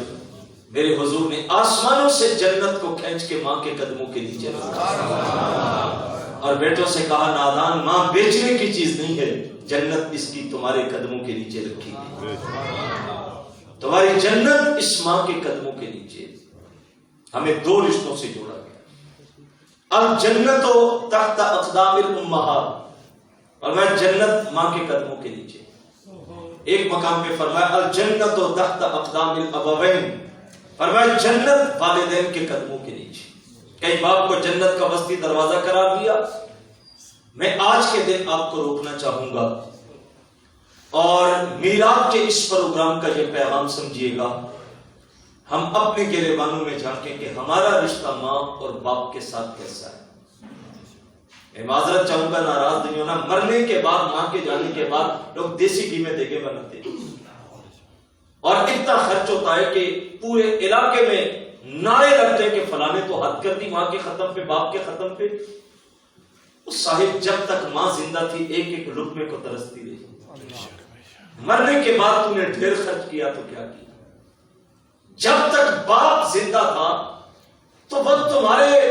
میرے حضور نے آسمانوں سے جنت کو کھینچ کے ماں کے قدموں کے نیچے رکھا اور بیٹوں سے کہا نادان، ماں بیچنے کی چیز نہیں ہے، جنت اس کی تمہارے قدموں کے نیچے رکھی ہے. تمہاری جنت اس ماں کے قدموں کے نیچے. ہمیں 2 رشتوں سے جوڑا گیا، الجنت تحت اقدام الامہات، اور میں جنت ماں کے قدموں کے نیچے. ایک مقام پہ فرمایا الجنت تحت اقدام الابوین، فرمایا جنت والدین کے قدموں کے نیچے. کئی باپ کو جنت کا وسطی دروازہ قرار دیا. میں آج کے دن آپ کو روکنا چاہوں گا اور میلاد کے اس پروگرام کا یہ پیغام سمجھیے گا. ہم اپنے گریبانوں میں جھانکیں کہ ہمارا رشتہ ماں اور باپ کے ساتھ کیسا ہے. میں معذرت چاہوں گا، ناراض نہیں ہونا، مرنے کے بعد، ماں کے جانے کے بعد لوگ دیسی گھی میں دیگے بناتے ہیں اور اتنا خرچ ہوتا ہے کہ پورے علاقے میں نعرے لگتے ہیں کہ فلاں نے تو حد کر دی ماں کے ختم پہ، باپ کے ختم پہ. اس صاحب جب تک ماں زندہ تھی ایک ایک لقمے کو ترستی رہی، مرنے کے بعد تو نے ڈھیر خرچ کیا تو کیا کیا. جب تک باپ زندہ تھا تو وہ تمہارے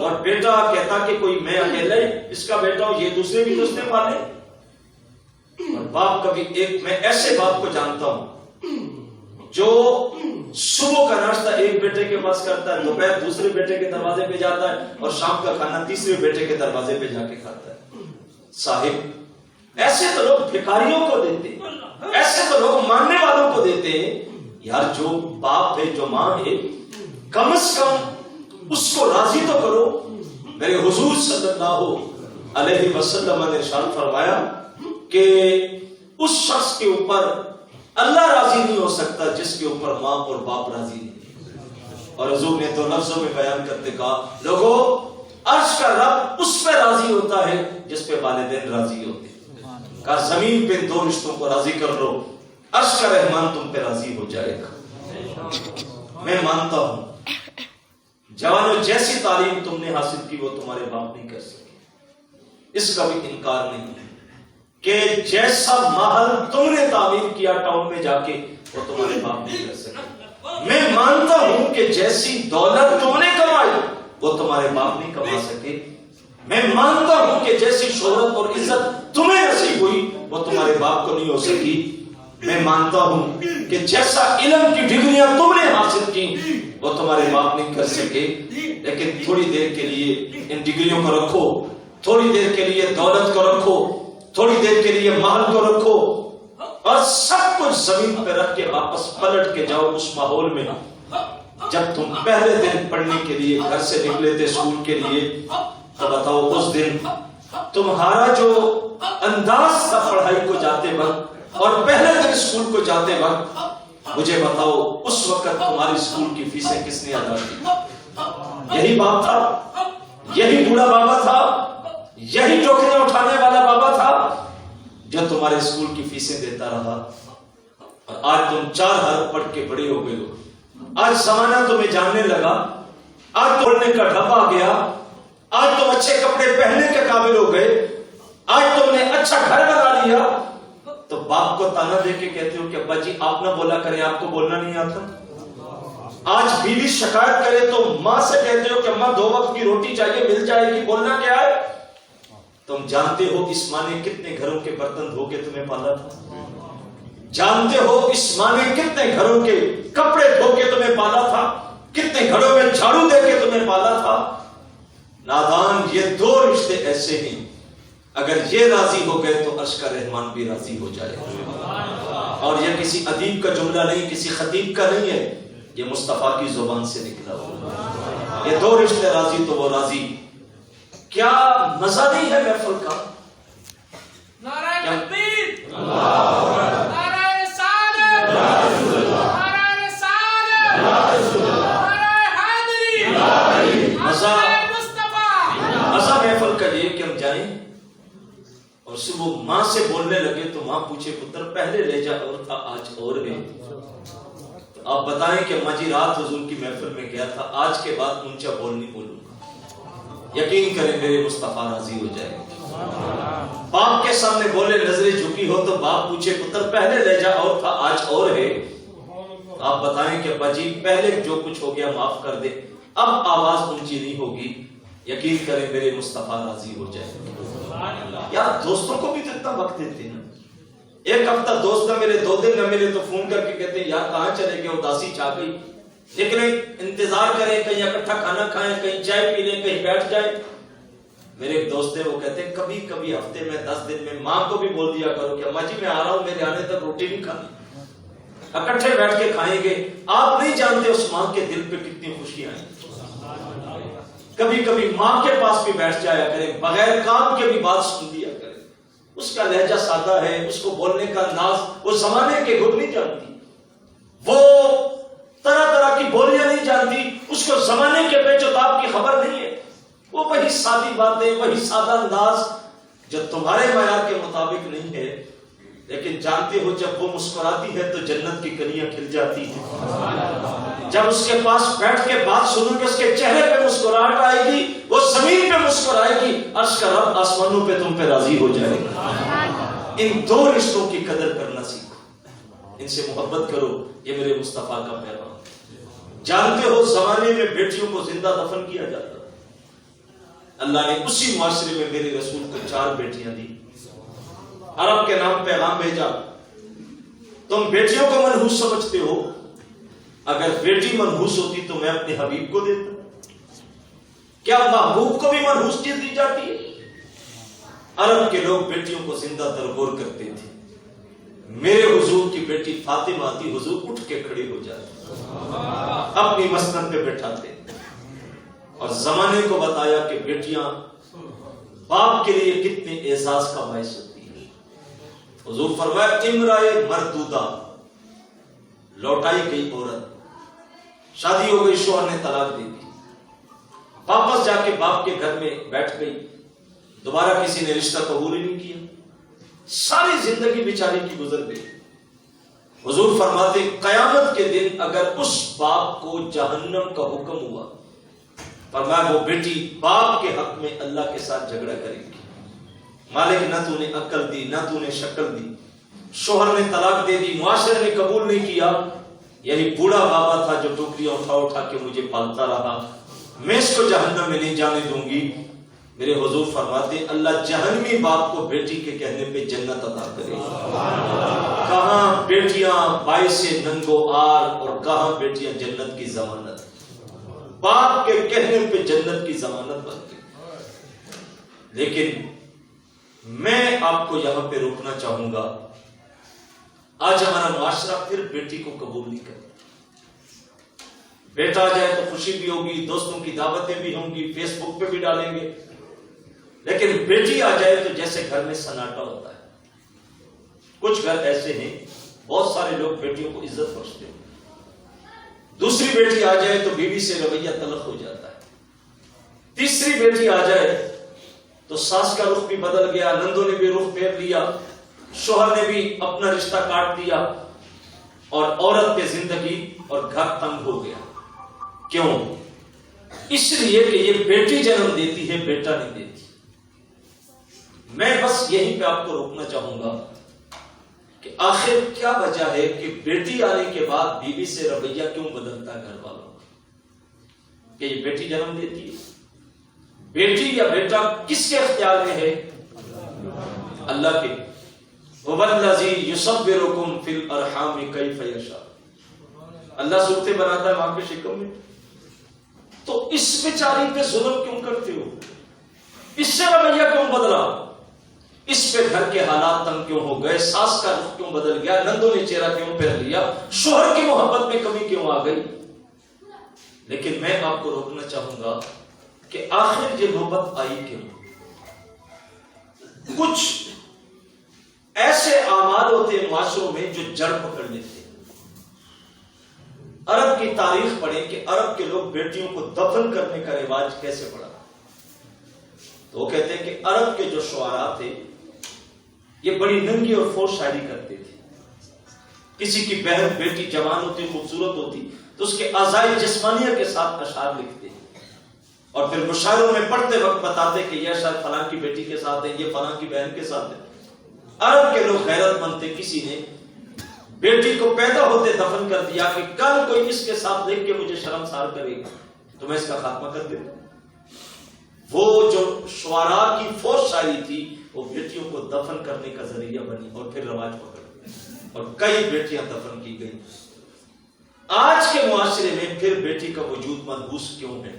اور بیٹا کہتا کہ کوئی میں اکیلا ہی اس کا بیٹا ہوں, یہ دوسرے بھی تو اس نے پالے. اور باپ کبھی ایک, میں ایسے باپ کو جانتا ہوں جو صبح کا ناشتہ ایک بیٹے کے پاس کرتا ہے, دوپہر دوسرے بیٹے کے دروازے پہ جاتا ہے, اور شام کا کھانا تیسرے بیٹے کے دروازے پہ جا کے کھاتا ہے. صاحب ایسے تو لوگ بھکاریوں کو دیتے ہیں, ایسے تو لوگ ماننے والوں کو دیتے ہیں. یار جو باپ ہے, جو ماں ہے, کم از کم اس کو راضی تو کرو. میرے حضور صلی اللہ علیہ وسلم نے ارشاد فرمایا کہ اس شخص کے اوپر اللہ راضی نہیں ہو سکتا جس کے اوپر ماں اور باپ راضی نہیں. اور حضور نے دو لفظوں میں بیان کرتے کہا, لوگوں عرش کا رب اس پہ راضی ہوتا ہے جس پہ والدین راضی ہوتے ہیں. کہا زمین پہ دو رشتوں کو راضی کر لو, عرش کا رحمان تم پہ راضی ہو جائے گا. میں مانتا ہوں جوانوں جیسی تعلیم تم نے حاصل کی وہ تمہارے باپ نہیں کر سکے, اس کا بھی انکار نہیں ہے کہ جیسا محل تم نے تعمیر کیا ٹاؤن میں جا کے وہ تمہارے باپ نہیں کر سکے. میں مانتا ہوں کہ جیسی دولت تم نے کمائی وہ تمہارے باپ نہیں کما سکے. میں مانتا ہوں کہ جیسی شہرت اور عزت تمہیں نصیب ہوئی وہ تمہارے باپ کو نہیں ہو سکی. میں مانتا ہوں کہ جیسا علم کی ڈگریاں تم نے حاصل کی وہ تمہارے باپ نہیں کر سکے. لیکن تھوڑی دیر کے لیے ان ڈگریوں کو رکھو, تھوڑی دیر کے لیے دولت کو رکھو, تھوڑی دیر کے لیے مال کو رکھو, اور سب کچھ زمین پہ رکھ کے واپس پلٹ کے جاؤ اس ماحول میں جب تم پہلے دن پڑھنے کے لیے گھر سے نکلے تھے اسکول کے لیے. تو بتاؤ اس دن تمہارا جو انداز تھا پڑھائی کو جاتے وقت اور پہلے دن اسکول کو جاتے وقت, مجھے بتاؤ اس وقت تمہاری اسکول کی فیسیں کس نے ادا کی؟ یہی باپ تھا, یہی بوڑھا بابا تھا, یہی ٹوکریاں اٹھانے والا بابا تھا جو تمہارے اسکول کی فیسیں دیتا رہا. اور آج تم 4 حرف پڑھ کے بڑے ہو گئے ہو, آج زمانہ تمہیں جاننے لگا, آج پڑھنے کا ڈھب آ گیا, آج تم اچھے کپڑے پہننے کے قابل ہو گئے, آج تم نے اچھا گھر بنا لیا, تو باپ کو تانا دے کے کہتے ہو کہ ابا جی آپ نہ بولا کریں, آپ کو بولنا نہیں آتا. آج بیوی شکایت کرے تو ماں سے کہتے ہو کہ اماں 2 وقت کی روٹی چاہیے, مل جائے گی, بولنا کیا ہے. تم جانتے ہو اس ماں نے کتنے گھروں کے برتن دھو کے تمہیں پالا تھا, جانتے ہو اس ماں نے کتنے گھروں کے کپڑے دھو کے تمہیں پالا تھا, کتنے گھروں میں جھاڑو دے کے تمہیں پالا تھا. نادان, یہ 2 رشتے ایسے ہیں اگر یہ راضی ہو گئے تو عرش کا رحمان بھی راضی ہو جائے. اور یہ کسی ادیب کا جملہ نہیں, کسی خطیب کا نہیں ہے, یہ مصطفیٰ کی زبان سے نکلا ہوا. یہ 2 رشتے راضی تو وہ راضی. کیا مزہ نہیں ہے محفل کا؟ نعرہ تکبیر, نعرہ رسالت, نعرہ رسالت, نعرہ حیدری, مزہ مصطفیٰ. مزہ محفل کا یہ کہ ہم جائیں اور صبح ماں سے بولنے لگے تو ماں پوچھے پتر پہلے لہجہ اور تھا آج اور ہے, تو آپ بتائیں کہ ماں جی رات حضور کی محفل میں گیا تھا, آج کے بعد اونچا بول نہیں بولوں گا. یقین کریں میرے مصطفیٰ راضی ہو جائے گا. باپ کے سامنے بولے نظریں جھکی ہو تو باپ پوچھے پتر پہلے لہجہ اور تھا آج اور ہے, آپ بتائیں کہ ابا جی پہلے جو کچھ ہو گیا معاف کر دے, اب آواز اونچی نہیں ہوگی. یقین کریں میرے مصطفیٰ راضی ہو جائے گا. یار دوستوں کو بھی تو اتنا وقت دیتے ہیں, ایک ہفتہ دوست نہ ملے, 2 دن نہ ملے تو فون کر کے کہتے ہیں یار کہاں چلے گئے, اداسی چھا گئی. لیکن انتظار کریں, کہیں اکٹھا کھانا کھائیں, کہیں چائے پی لیں, کہیں بیٹھ جائیں. میرے ایک دوست ہیں وہ کہتے ہیں کبھی کبھی ہفتے میں 10 دن میں ماں کو بھی بول دیا کرو کہ اماں جی میں آ رہا ہوں, میرے آنے تک روٹی نہیں کھانی, اکٹھے بیٹھ کے کھائیں گے. آپ نہیں جانتے اس ماں کے دل پہ کتنی خوشیاں ہیں. کبھی کبھی ماں کے پاس بھی بیٹھ جایا کریں, بغیر کام کے بھی بات سن لیا کریں. اس کا لہجہ سادہ ہے, اس کو بولنے کا انداز وہ زمانے کے گھر نہیں جانتی, وہ طرح طرح کی بولیاں نہیں جانتی, اس کو زمانے کے پیچ و تاب کی خبر نہیں ہے. وہ وہی سادی باتیں, وہی سادہ انداز جو تمہارے معیار کے مطابق نہیں ہے, لیکن جانتے ہو جب وہ مسکراتی ہے تو جنت کی کلیاں کھل جاتی ہیں. جب اس کے پاس بیٹھ کے بات سنو گے اس کے چہرے پہ مسکراہٹ آئے گی, وہ زمین پہ مسکرائے گی, عرش کا رب آسمانوں پہ تم پہ راضی ہو جائے گا. ان 2 رشتوں کی قدر کرنا سیکھو, ان سے محبت کرو. یہ میرے مصطفیٰ کا پیغام. جانتے ہو زمانے میں بیٹیوں کو زندہ دفن کیا جاتا تھا، اللہ نے اسی معاشرے میں میرے رسول کو 4 بیٹیاں دی، عرب کے نام پیغام بھیجا۔ تم بیٹیوں کو منحوس سمجھتے ہو، اگر بیٹی منحوس ہوتی تو میں اپنے حبیب کو دیتا۔ کیا محبوب کو بھی منحوس چیز دی جاتی ہے؟ عرب کے لوگ بیٹیوں کو زندہ درگور کرتے تھے، میرے حضور کی بیٹی فاطمہ آتی، حضور اٹھ کے کھڑی ہو جاتی، اپنی مسند پہ بٹھاتے اور زمانے کو بتایا کہ بیٹیاں باپ کے لیے کتنے اعزاز کا باعث ہوتی ہیں۔ حضور فرمایا امرائے مردودہ، لوٹائی گئی عورت، شادی ہو گئی، شوہر نے طلاق دے دی، واپس جا کے باپ کے گھر میں بیٹھ گئی، دوبارہ کسی نے رشتہ قبول ہی نہیں کیا، ساری زندگی بیچاری کی گزر گئی۔ حضور فرماتے قیامت کے دن اگر اس باپ کو جہنم کا حکم ہوا، فرمایا وہ بیٹی باپ کے حق میں اللہ کے ساتھ جھگڑا کرے گی، مالک نہ تو نے عقل دی، نہ تو نے شکل دی، شوہر نے طلاق دے دی، معاشرے نے قبول نہیں کیا، یہی بوڑھا بابا تھا جو ٹوکریاں اٹھا اٹھا کے مجھے پالتا رہا، میں اس کو جہنم میں نہیں جانے دوں گی۔ میرے حضور فرماتے اللہ جہنمی باپ کو بیٹی کے کہنے پہ جنت عطا کرے۔ کہاں بیٹیاں باعث ننگو آر اور کہاں بیٹیاں جنت کی ضمانت، باپ کے کہنے پہ جنت کی ضمانت بنتی۔ لیکن میں آپ کو یہاں پہ روکنا چاہوں گا، آج ہمارا معاشرہ پھر بیٹی کو قبول نہیں کرتا۔ بیٹا آ جائے تو خوشی بھی ہوگی، دوستوں کی دعوتیں بھی ہوں گی، فیس بک پہ بھی ڈالیں گے، لیکن بیٹی آ جائے تو جیسے گھر میں سناٹا ہوتا ہے۔ کچھ گھر ایسے ہیں بہت سارے لوگ بیٹیوں کو عزت بخشتے ہیں، دوسری بیٹی آ جائے تو بیوی سے رویہ تلخ ہو جاتا ہے، تیسری بیٹی آ جائے تو ساس کا رخ بھی بدل گیا، نندوں نے بھی رخ پھیر لیا، شوہر نے بھی اپنا رشتہ کاٹ دیا، اور عورت کی زندگی اور گھر تنگ ہو گیا۔ کیوں؟ اس لیے کہ یہ بیٹی جنم دیتی ہے، بیٹا نہیں دیتی۔ میں بس یہیں پہ آپ کو روکنا چاہوں گا کہ آخر کیا وجہ ہے کہ بیٹی آنے کے بعد بیوی سے رویہ کیوں بدلتا ہے گھر والوں کا؟ کہ یہ بیٹی جنم دیتی ہے، بیٹی یا بیٹا کس کے اختیار میں ہے؟ اللہ کے۔ وَالَّذِي يُصَوِّرُكُمْ فِي الْأَرْحَامِ كَيْفَ يَشَاءُ، اللہ صورتیں بناتا ہے ماں کے شکم میں، تو اس بیچاری پہ ظلم کیوں کرتے ہو؟ اس سے رویہ کیوں بدلا؟ اس پہ گھر کے حالات تنگ کیوں ہو گئے؟ ساس کا رخ کیوں بدل گیا؟ نندوں نے چہرہ کیوں پھیر لیا؟ شوہر کی محبت میں کمی کیوں آ گئی؟ لیکن میں آپ کو روکنا چاہوں گا کہ آخر یہ نوبت آئی کیوں؟ کچھ ایسے اعمال ہوتے ہیں معاشروں میں جو جڑ پکڑ لیتے ہیں۔ عرب کی تاریخ پڑھیں کہ عرب کے لوگ بیٹیوں کو دفن کرنے کا رواج کیسے پڑا۔ تو وہ کہتے ہیں کہ عرب کے جو شعراء تھے یہ بڑی ننگی اور فوش شاعری کرتے تھے۔ کسی کی بہن بیٹی جوان ہوتی، خوبصورت ہوتی تو اس کے اعضائے جسمانیہ کے ساتھ اشعار لکھتے اور پھر مشاعروں میں پڑھتے وقت بتاتے کہ یہ اشعار فلاں کی بیٹی کے ساتھ ہے، یہ فلاں کی بہن کے ساتھ ہے۔ عرب کے لوگ غیرت مند تھے، کسی نے بیٹی کو پیدا ہوتے دفن کر دیا کہ کل کوئی اس کے ساتھ دیکھ کے مجھے شرمسار کرے گا تو میں اس کا خاتمہ کر دیتا ہوں۔ وہ جو شعراء کی فوش شاعری تھی وہ بیٹیوں کو دفن کرنے کا ذریعہ بنی اور پھر رواج پکڑ اور کئی بیٹیاں دفن کی گئی۔ آج کے معاشرے میں پھر بیٹی کا وجود منحوس کیوں ہے؟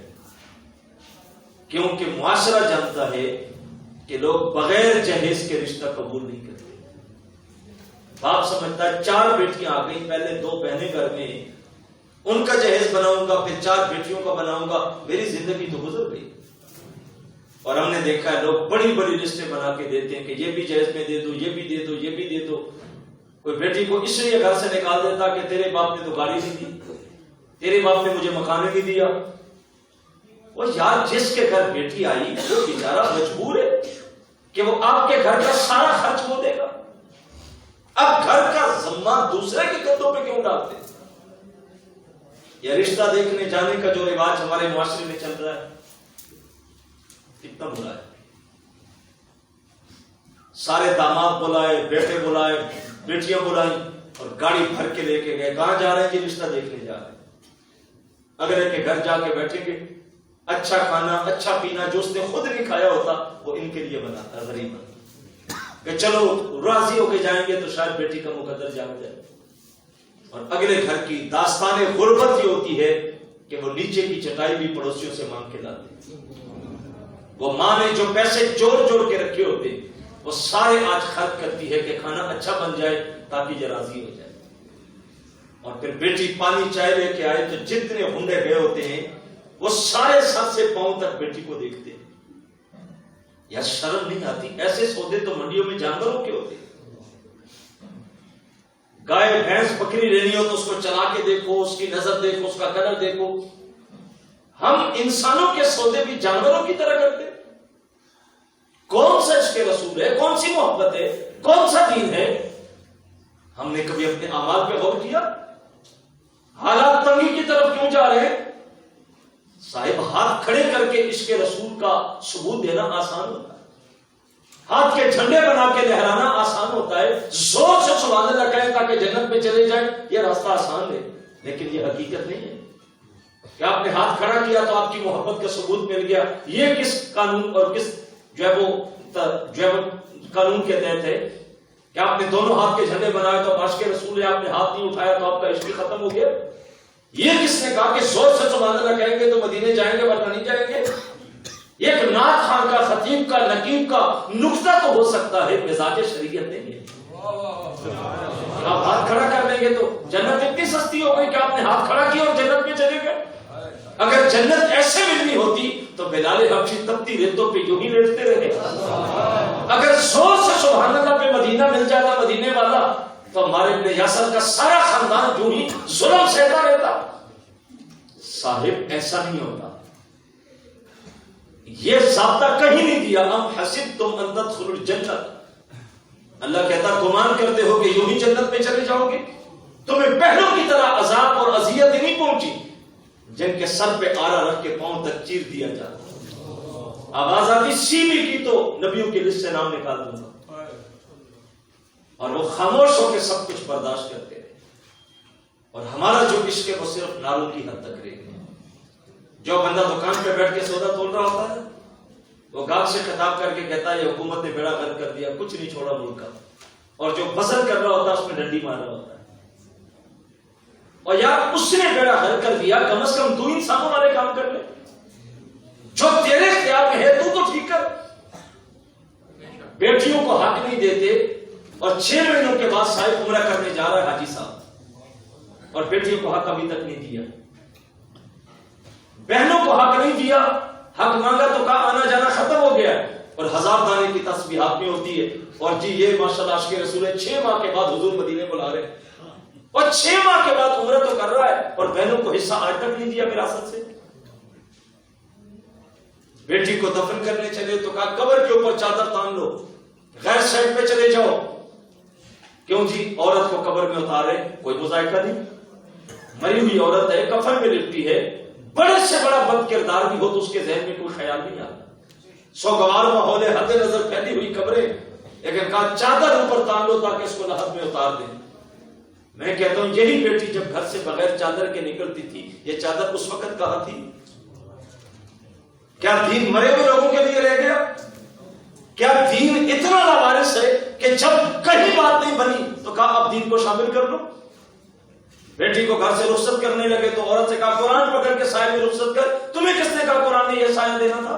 کیونکہ معاشرہ جانتا ہے کہ لوگ بغیر جہیز کے رشتہ قبول نہیں کرتے۔ باپ سمجھتا ہے 4 بیٹیاں آ گئی، پہلے 2 بہنیں گھر میں، ان کا جہیز بناؤں گا، پھر 4 بیٹیوں کا بناؤں گا، میری زندگی تو گزر گئی۔ اور ہم نے دیکھا ہے لوگ بڑی بڑی لسٹیں بنا کے دیتے ہیں کہ یہ بھی جہیز میں دے دو، یہ بھی دے دو، یہ بھی دے دو۔ کوئی بیٹی کو اس لیے گھر سے نکال دیتا کہ تیرے باپ نے تو گاڑی نہیں دی، تیرے باپ نے مجھے مکان نہیں دیا۔ وہ یار جس کے گھر بیٹی آئی وہ بیچارہ مجبور ہے کہ وہ آپ کے گھر کا سارا خرچ وہ دے گا۔ اب گھر کا ذمہ دوسرے کے کندھوں پہ کیوں ڈالتے؟ یہ رشتہ دیکھنے جانے کا جو رواج ہمارے معاشرے میں چل رہا ہے کتنا برا ہے۔ سارے داماد بلائے، بیٹے بلائے، بیٹیاں بلائیں اور گاڑی بھر کے لے کے گئے، کہاں جا رہے ہیں؟ یہ رشتہ دیکھنے جا رہے ہیں۔ اگلے کے گھر جا کے بیٹھیں گے، اچھا کھانا اچھا پینا جو اس نے خود نہیں کھایا ہوتا وہ ان کے لیے بناتا ہے غریب کہ چلو راضی ہو کے جائیں گے تو شاید بیٹی کا مقدر جاگ جائے. اور اگلے گھر کی داستان غربت یہ ہوتی ہے کہ وہ نیچے کی چٹائی بھی پڑوسیوں سے مانگ کے لاتے ہیں. وہ ماں نے جو پیسے جوڑ کے رکھے ہوتے وہ سارے آج خرچ کرتی ہے کہ کھانا اچھا بن جائے تاکہ یہ راضی ہو جائے. اور پھر بیٹی پانی چائے لے کے آئے تو جتنے ہنڈے گئے ہوتے ہیں وہ سارے سر سے پاؤں تک بیٹی کو دیکھتے ہیں. یا شرم نہیں آتی؟ ایسے سودے تو منڈیوں میں جانوروں کے ہوتے ہیں. گائے بھینس بکری لینی ہو تو اس کو چلا کے دیکھو، اس کی نظر دیکھو، اس کا کلر دیکھو. ہم انسانوں کے سودے بھی جانوروں کی طرح کرتے. کون سا عشق رسول ہے، کون سی محبت ہے، کون سا دین ہے؟ ہم نے کبھی اپنے اعمال پہ غور کیا؟ حالات تنگی کی طرف کیوں جا رہے ہیں؟ صاحب ہاتھ کھڑے کر کے عشق رسول کا ثبوت دینا آسان ہوتا ہے، ہاتھ کے جھنڈے بنا کے لہرانا آسان ہوتا ہے، زور سے سبحان اللہ کہیں تاکہ جنت میں چلے جائیں، یہ راستہ آسان ہے، لیکن یہ حقیقت نہیں ہے کہ آپ نے ہاتھ کھڑا کیا تو آپ کی محبت کا ثبوت مل گیا. یہ کس قانون اور کس جو ہے وہ قانون کے تحت ہے کہ آپ نے دونوں ہاتھ کے جھنڈے بنائے تو عاشق رسول ہے، آپ نے ہاتھ نہیں اٹھایا تو آپ کا عشق ختم ہو گیا؟ یہ کس نے کہا کہ زور سے سبحان اللہ کہیں گے تو مدینے جائیں گے ورنہ نہیں جائیں گے؟ ایک نعت خان کا، خطیب کا، نقیب کا نکتہ تو ہو سکتا ہے، مزاج شریعت نہیں ہے. آپ ہاتھ کھڑا کر لیں گے تو جنت اتنی سستی ہو گئی کہ آپ نے ہاتھ کھڑا کیا اور جنت میں چلے گئے. اگر جنت ایسے ملنی ہوتی تو بلال حبشی تپتی ریتوں پہ یوں ہی لیٹتے رہے. اگر زور سے سبحان اللہ پہ مدینہ مل جاتا مدینے والا تو ہمارے ابن یاسر کا سارا خاندان یوں ہی ظلم سہتا رہتا. صاحب ایسا نہیں ہوتا، یہ ضابطہ کہیں نہیں دیا. ام حسبتم ان تدخلوا الجنت، اللہ کہتا گمان کرتے ہو کہ یوں ہی جنت میں چلے جاؤ گے؟ تمہیں پہلوں کی طرح عذاب اور اذیت نہیں پہنچی جن کے سر پہ آرا رکھ کے پاؤں تک چیر دیا جاتا. آواز آتی سی بھی کی تو نبیوں کی لسٹ سے نام نکال دوں گا، اور وہ خاموش ہو کے سب کچھ برداشت کرتے رہے. اور ہمارا جو عشق ہے وہ صرف ناروں کی حد تک رہے. جو بندہ دکان پہ بیٹھ کے سودا تول رہا ہوتا ہے وہ گاہک سے خطاب کر کے کہتا ہے یہ حکومت نے بیڑا غرق کر دیا، کچھ نہیں چھوڑا ملک کا. اور جو بزر کر رہا ہوتا ہے اس میں ڈنڈی مار رہا ہوتا ہے. اور یار اس نے بیڑا غرق کر دیا، کم از کم تو انسانوں والے کام کر لے. جو تیرے اختیار میں ہے تو ٹھیک کر. بیٹیوں کو حق نہیں دیتے اور 6 مہینوں کے بعد صاحب عمرہ کرنے جا رہا ہے حاجی صاحب، اور بیٹیوں کو حق ابھی تک نہیں دیا. بہنوں کو حق نہیں دیا، حق مانگا تو کہا آنا جانا ختم ہو گیا، اور 1000 دانے کی تسبیحات میں ہوتی ہے. اور جی یہ ماشاءاللہ عاشق رسول ہے 6 ماہ کے بعد حضور مدینے بلا رہے ہیں، اور 6 ماہ کے بعد عمرہ تو کر رہا ہے، اور بہنوں کو حصہ آج تک نہیں دیا وراثت سے. بیٹی کو دفن کرنے چلے تو کہا قبر کے اوپر چادر تان لو، غیر سائڈ پہ چلے جاؤ. کیوں جی؟ عورت کو قبر میں اتارے کوئی مذائقہ نہیں، مری ہوئی عورت ہے، کفن میں لپٹی ہے، بڑے سے بڑا بد کردار بھی ہو تو اس کے ذہن میں کوئی خیال نہیں آتا. سوگوار ماحول ہے، حد نظر پھیلی ہوئی قبریں، لیکن کہا چادر اوپر تان لو تاکہ اس کو لحد میں اتار دیں. میں کہتا ہوں یہی بیٹی جب گھر سے بغیر چادر کے نکلتی تھی، یہ چادر اس وقت کہاں تھی؟ کیا دین مرے ہوئے لوگوں کے لیے رہ گیا؟ کیا دین اتنا لاوارث ہے کہ جب کہیں بات نہیں بنی تو کہا اب دین کو شامل کر لو؟ بیٹی کو گھر سے رخصت کرنے لگے تو عورت سے کہا قرآن پکڑ کے سائے میں رخصت کر. تمہیں کس نے کہا قرآن نے یہ سایہ دینا تھا؟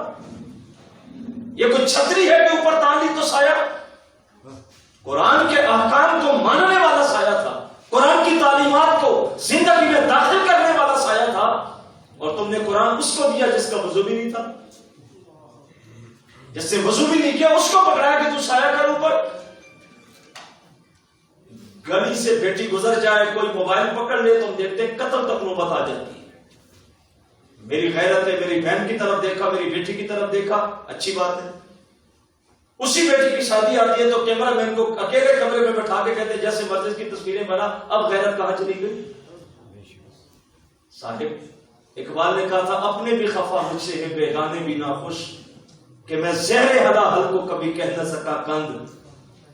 یہ کوئی چھتری ہے کہ اوپر تان لی تو سایہ؟ قرآن کے احکام کو ماننے والا سایہ تھا، قرآن کی تعلیمات کو زندگی میں داخل کرنے والا سایہ تھا. اور تم نے قرآن اس کو دیا جس کا وضو بھی نہیں تھا، جس سے وضو بھی نہیں کیا اس کو پکڑایا کہ تو سایہ کر اوپر. گلی سے بیٹی گزر جائے، کوئی موبائل پکڑ لے تو ہم دیکھتے ہیں قتل تک نوبت آ جاتی ہے. میری غیرت ہے، میری بہن کی طرف دیکھا، میری بیٹی کی طرف دیکھا، اچھی بات ہے. اسی بیٹی کی شادی آتی ہے تو کیمرہ مین کو اکیلے کمرے میں بٹھا کے کہتے ہیں جیسے مرضی کی تصویریں بنا، اب غیرت کہاں چلی گئی؟ صاحب اقبال نے کہا تھا اپنے بھی خفا مجھ سے ہے بیگانے بھی ناخوش، کہ میں زہر ہلا حل کو کبھی کہہ نہ سکا کند.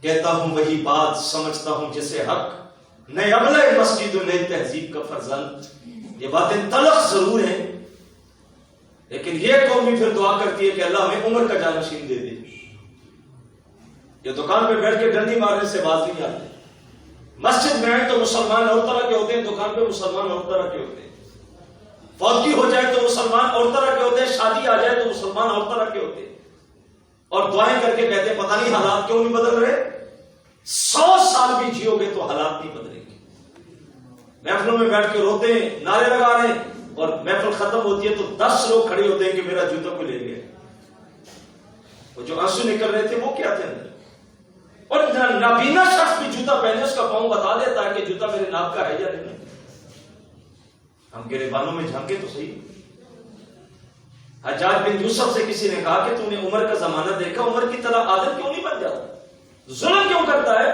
کہتا ہوں وہی بات سمجھتا ہوں جسے حق، نئے عملہ مسجد و نئی تہذیب کا فرزند. یہ باتیں تلخ ضرور ہیں، لیکن یہ قوم بھی پھر دعا کرتی ہے کہ اللہ ہمیں عمر کا جانشین دے دے۔ یہ دکان پہ بیٹھ کے ڈنڈی مارنے سے باز نہیں آتے۔ مسجد میں آئے تو مسلمان اور طرح کے ہوتے ہیں، دکان پہ مسلمان اور طرح کے ہوتے ہیں، فوتگی ہو جائے تو مسلمان اور طرح کے ہوتے ہیں، شادی آ جائے تو مسلمان اور طرح کے ہوتے ہیں، اور دعائیں کر کے کہتے ہیں پتہ نہیں حالات کیوں نہیں بدل رہے۔ 100 سال بھی جیو گے تو حالات نہیں بدلیں گے۔ محفلوں میں بیٹھ کے روتے ہیں، نعرے لگا رہے ہیں، اور محفل ختم ہوتی ہے تو 10 لوگ کھڑے ہوتے ہیں کہ میرا جوتا کو لے گئے۔ وہ جو آنسو نکل رہے تھے وہ کیا تھے اندر؟ اور نابینا شخص بھی جوتا پہنے اس کا پاؤں بتا دیتا ہے کہ جوتا میرے ناپ کا ہے یا نہیں۔ ہم گریبانوں میں جھانکے تو صحیح۔ حجاج بن یوسف سے کسی نے کہا کہ تو نے عمر کا زمانہ دیکھا، عمر کی طرح عادل کیوں نہیں بن جاتا، ظلم کیوں کرتا ہے؟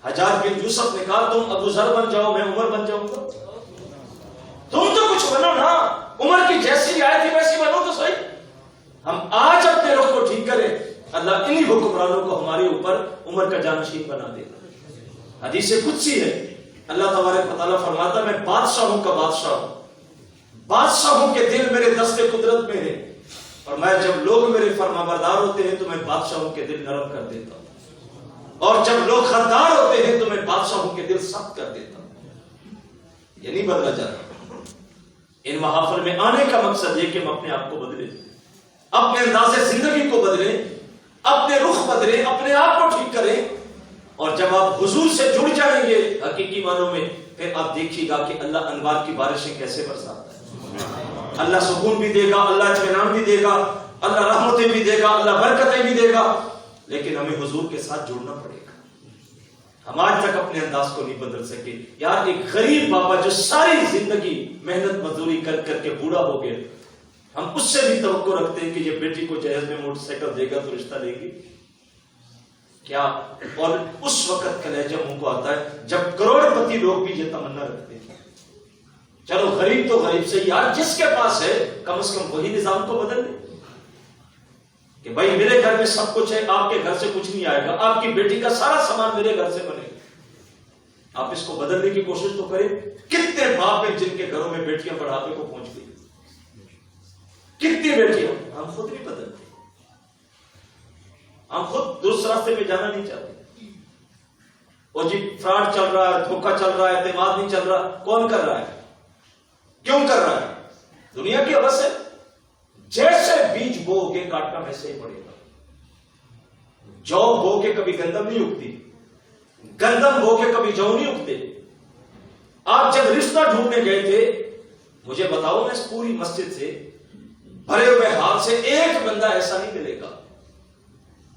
حجاج بن یوسف نے کہا تم ابو ذر بن جاؤ، میں عمر بن جاؤں گا۔ تم تو کچھ بنو نا، عمر کی جیسی آئی تھی ویسی بنو تو صحیح۔ ہم آج اپنے رخ کو ٹھیک کریں، اللہ انہی حکمرانوں کو ہمارے اوپر عمر کا جانشین بنا دے گا۔ حدیث قدسی ہے، اللہ تبارک و تعالیٰ فرماتا ہے میں بادشاہوں کا بادشاہ ہوں، بادشاہوں کے دل میرے دست قدرت میں ہے، اور میں جب لوگ میرے فرما بردار ہوتے ہیں تو میں بادشاہوں کے دل نرم کر دیتا ہوں، اور جب لوگ غدار ہوتے ہیں تو میں بادشاہوں کے دل سخت کر دیتا ہوں۔ یہ نہیں بدلا جاتا۔ ان محافل میں آنے کا مقصد یہ کہ ہم اپنے آپ کو بدلیں، اپنے انداز زندگی کو بدلیں، اپنے رخ بدلیں، اپنے آپ کو ٹھیک کریں، اور جب آپ حضور سے جڑ جائیں گے حقیقی معنوں میں، پھر آپ دیکھیے گا کہ اللہ انوار کی بارشیں کیسے برساتا ہے۔ اللہ سکون بھی دے گا، اللہ اطمینان بھی دے گا، اللہ رحمتیں بھی دے گا، اللہ برکتیں بھی دے گا، لیکن ہمیں حضور کے ساتھ جڑنا پڑے گا۔ ہم آج تک اپنے انداز کو نہیں بدل سکے۔ یار ایک غریب بابا جو ساری زندگی محنت مزدوری کر کر کے بوڑھا ہو گیا، ہم اس سے بھی توقع رکھتے ہیں کہ یہ بیٹی کو جہیز میں موٹر سائیکل دے گا تو رشتہ لے گی کیا؟ اور اس وقت کلیجہ منہ کو آتا ہے جب کروڑ پتی لوگ بھی یہ تمنا رکھتے ہیں۔ چلو غریب تو غریب سے، یار جس کے پاس ہے کم از کم وہی نظام کو بدل دے کہ بھائی میرے گھر میں سب کچھ ہے، آپ کے گھر سے کچھ نہیں آئے گا، آپ کی بیٹی کا سارا سامان میرے گھر سے بنے گا۔ آپ اس کو بدلنے کی کوشش تو کریں۔ کتنے باپ ہیں جن کے گھروں میں بیٹیاں بڑھاپے کو پہنچ گئی، کتنی بیٹیاں؟ ہم خود نہیں بدلتے، ہم خود درست راستے پہ جانا نہیں چاہتے۔ اور جی فراڈ چل رہا ہے، دھوکہ چل رہا ہے، اعتماد نہیں چل رہا، کون کر رہا ہے؟ کیوں کر رہا ہے؟ دنیا کی وجہ سے۔ جیسے بیج بو کے کاٹنا ویسے ہی پڑے گا۔ جو بو کے کبھی گندم نہیں اگتی، گندم بو کے کبھی جو نہیں اگتے۔ آپ جب رشتہ ڈھونڈنے گئے تھے، مجھے بتاؤ میں اس پوری مسجد سے بھرے ہوئے ہاتھ سے ایک بندہ ایسا نہیں ملے گا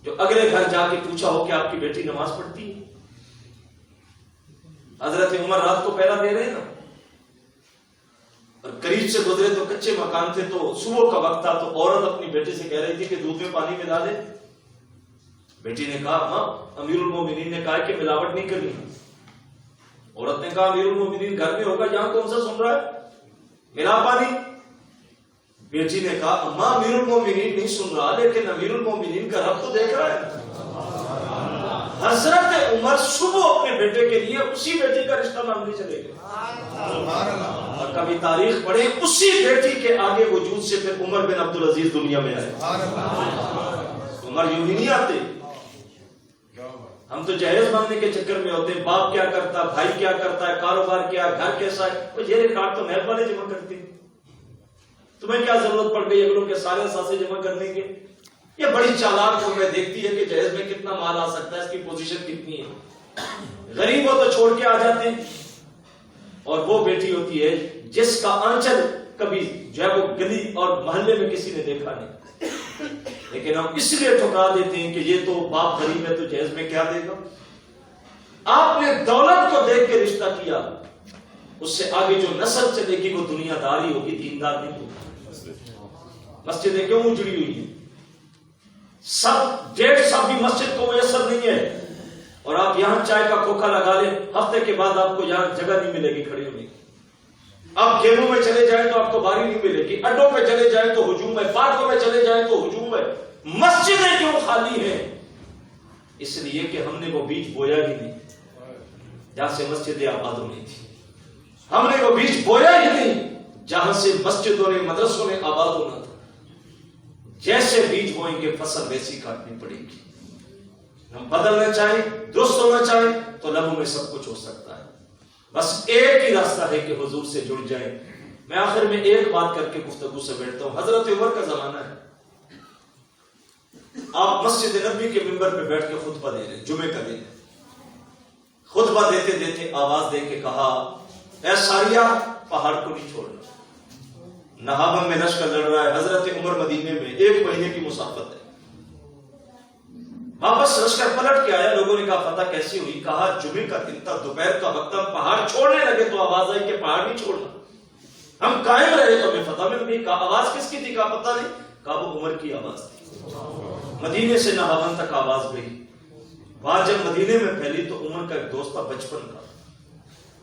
جو اگلے گھر جا کے پوچھا ہو کہ آپ کی بیٹی نماز پڑھتی ہے؟ حضرت عمر رات کو پہلا دے رہے ہیں نا، اور قریب سے گزرے تو کچے مکان تھے، تو صبح کا وقت تھا، تو عورت اپنی بیٹی سے کہہ رہی تھی کہ دودھ میں پانی ملا دے۔ بیٹی نے کہا ہاں، امیر المومنین نے کہا کہ ملاوٹ نہیں کرنی۔ عورت نے کہا امیر المومنین گھر میں ہوگا، یہاں کون سا سن رہا ہے، ملا پانی۔ بیٹی نے کہا اماں امیر المومنین نہیں سن رہا، لیکن امیر المومنین کا رب تو دیکھ رہا ہے۔ حضرت عمر صبح اپنے بیٹے کے لیے اسی بیٹی کا رشتہ مانگنے چلے گئے، اور کبھی تاریخ پڑھے اسی بیٹی کے آگے وجود سے پھر عمر بن عبدالعزیز دنیا میں آئے۔ عمر یوں ہی نہیں آتے۔ ہم تو جہیز مانگنے کے چکر میں ہوتے ہیں، باپ کیا کرتا، بھائی کیا کرتا ہے، کاروبار کیا، گھر کیسا ہے، وہ یہ ریکارڈ تو محل والے جمع کرتے ہیں۔ تمہیں کیا ضرورت پڑ گئی اگلوں کے سارے اثاثے جمع کرنے کے؟ یہ بڑی چالاک قوم دیکھتی ہے کہ جہیز میں کتنا مال آ سکتا ہے، اس کی پوزیشن کتنی ہے۔ غریب ہو تو چھوڑ کے آ جاتے ہیں، اور وہ بیٹی ہوتی ہے جس کا آنچل کبھی جو ہے وہ گلی اور محلے میں کسی نے دیکھا نہیں، لیکن ہم اس لیے ٹھکرا دیتے ہیں کہ یہ تو باپ غریب ہے تو جہیز میں کیا دے گا۔ آپ نے دولت کو دیکھ کے رشتہ کیا، اس سے آگے جو نسل چلے گی وہ دنیا دار ہی ہوگی، دیندار نہیں ہوگی۔ مسجدیں کیوں اجڑی ہوئی ہیں؟ سب 1.5 سال بھی مسجد کو میسر نہیں ہے، اور آپ یہاں چائے کا کھوکھا لگا لیں، ہفتے کے بعد آپ کو یہاں جگہ نہیں ملے گی کھڑی ہونے کی۔ آپ گیموں میں چلے جائیں تو آپ کو باری نہیں ملے گی، اڈوں پہ چلے جائیں تو ہجوم ہے، پارکوں میں چلے جائیں تو ہجوم ہے۔ مسجدیں کیوں خالی ہیں؟ اس لیے کہ ہم نے وہ بیج بویا ہی نہیں جہاں سے مسجدیں آباد ہونی تھی۔ ہم نے وہ بیج بویا ہی نہیں جہاں سے مسجدوں نے مدرسوں نے آباد ہونا تھا. جیسے بیج بوئیں گے فصل ویسی کاٹنی پڑے گی. ہم بدلنا چاہیں درست ہونا چاہیں تو لمحوں میں سب کچھ ہو سکتا ہے. بس ایک ہی راستہ ہے کہ حضور سے جڑ جائیں. میں آخر میں ایک بات کر کے گفتگو سے بیٹھتا ہوں. حضرت عمر کا زمانہ ہے. آپ مسجد نبی کے منبر پہ بیٹھ کے خطبہ دے رہے ہیں جمعے کا دن. خطبہ دیتے دیتے آواز دے کے کہا اے ساریہ پہاڑ کو نہیں چھوڑنا. نہابن میں لشکر لڑ رہا ہے. حضرت عمر مدینے میں 1 مہینے کی مسافت ہے. واپس لشکر پلٹ کے آیا. لوگوں نے کہا فتح کیسی ہوئی؟ کہا جمعے کا دن تھا دوپہر کا وقت ہم پہاڑ چھوڑنے لگے تو آواز آئی کہ پہاڑ نہیں چھوڑنا. ہم قائم رہے تو ہمیں فتح مل گئی. کہا آواز کس کی تھی؟ کہا پتہ نہیں. کہا وہ عمر کی آواز تھی. مدینے سے نہابن تک آواز گئی. بات جب مدینے میں پھیلی تو عمر کا ایک دوست تھا بچپن کا.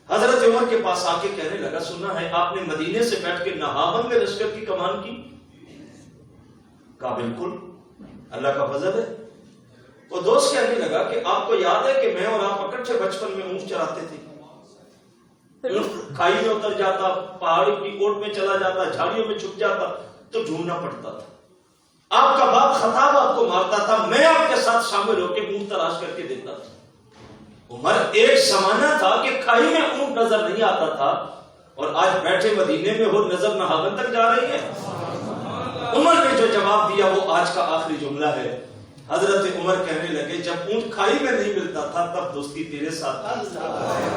حضرت عمر کے پاس آ کے کہنے لگا سننا ہے آپ نے مدینے سے بیٹھ کے نہابن میں لشکر کی کمان کی؟ کہا بالکل اللہ کا فضل ہے. وہ دوست کہنے لگا کہ آپ کو یاد ہے کہ میں اور آپ اکٹھے بچپن میں اونٹ چراتے تھے. اونٹ کھائی میں اتر جاتا, پہاڑی کی کوٹ میں چلا جاتا, جھاڑیوں میں چھپ جاتا تو ڈھونڈنا پڑتا تھا. آپ کا باپ خطاب آپ کو مارتا تھا, میں آپ کے ساتھ شامل ہو کے اونٹ تلاش کر کے دیتا تھا. عمر ایک زمانہ تھا کہ کھائی میں اونٹ نظر نہیں آتا تھا اور آج بیٹھے مدینے میں ہو نظر نہابن تک جا رہی ہے. عمر نے جو جواب دیا وہ آج کا آخری جملہ ہے. حضرت عمر کہنے لگے جب اونٹ کھائی میں نہیں ملتا تھا تب دوستی تیرے ساتھ تھی.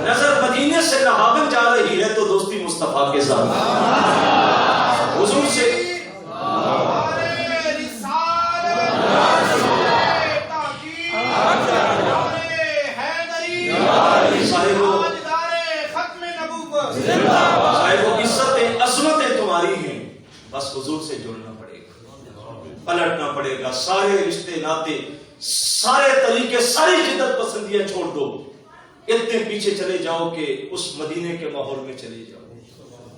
نظر مدینے سے نہابن جا رہی ہے تو دوستی مصطفیٰ کے ساتھ. حضور سے عظمتیں تمہاری ہیں, بس حضور سے جڑنا پڑے گا, پلٹنا پڑے گا. سارے رشتے ناتے, سارے طریقے, ساری جدت پسندیاں چھوڑ دو. اتنے پیچھے چلے جاؤ کہ اس مدینے کے ماحول میں چلے جاؤ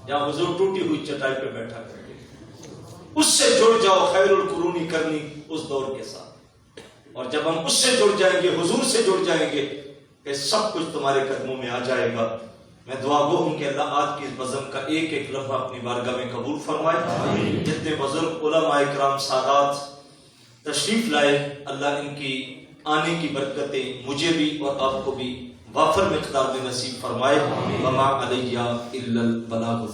جہاں حضور ٹوٹی ہوئی چٹائی پہ بیٹھا کرتے. اس سے جڑ جاؤ خیر القرونی کرنی اس دور کے ساتھ. اور جب ہم اس سے جڑ جائیں گے, حضور سے جڑ جائیں گے, کہ سب کچھ تمہارے قدموں میں آ جائے گا. میں دعا گو ہوں کہ اللہ آج کی بزم کا ایک ایک لمحہ اپنی بارگاہ میں قبول فرمائے. جتنے بزرگ علماء کرام سادات تشریف لائے, اللہ ان کی آنے کی برکتیں مجھے بھی اور آپ کو بھی وافر مقدار میں نصیب فرمائے. وما علیہ الا البلاغ.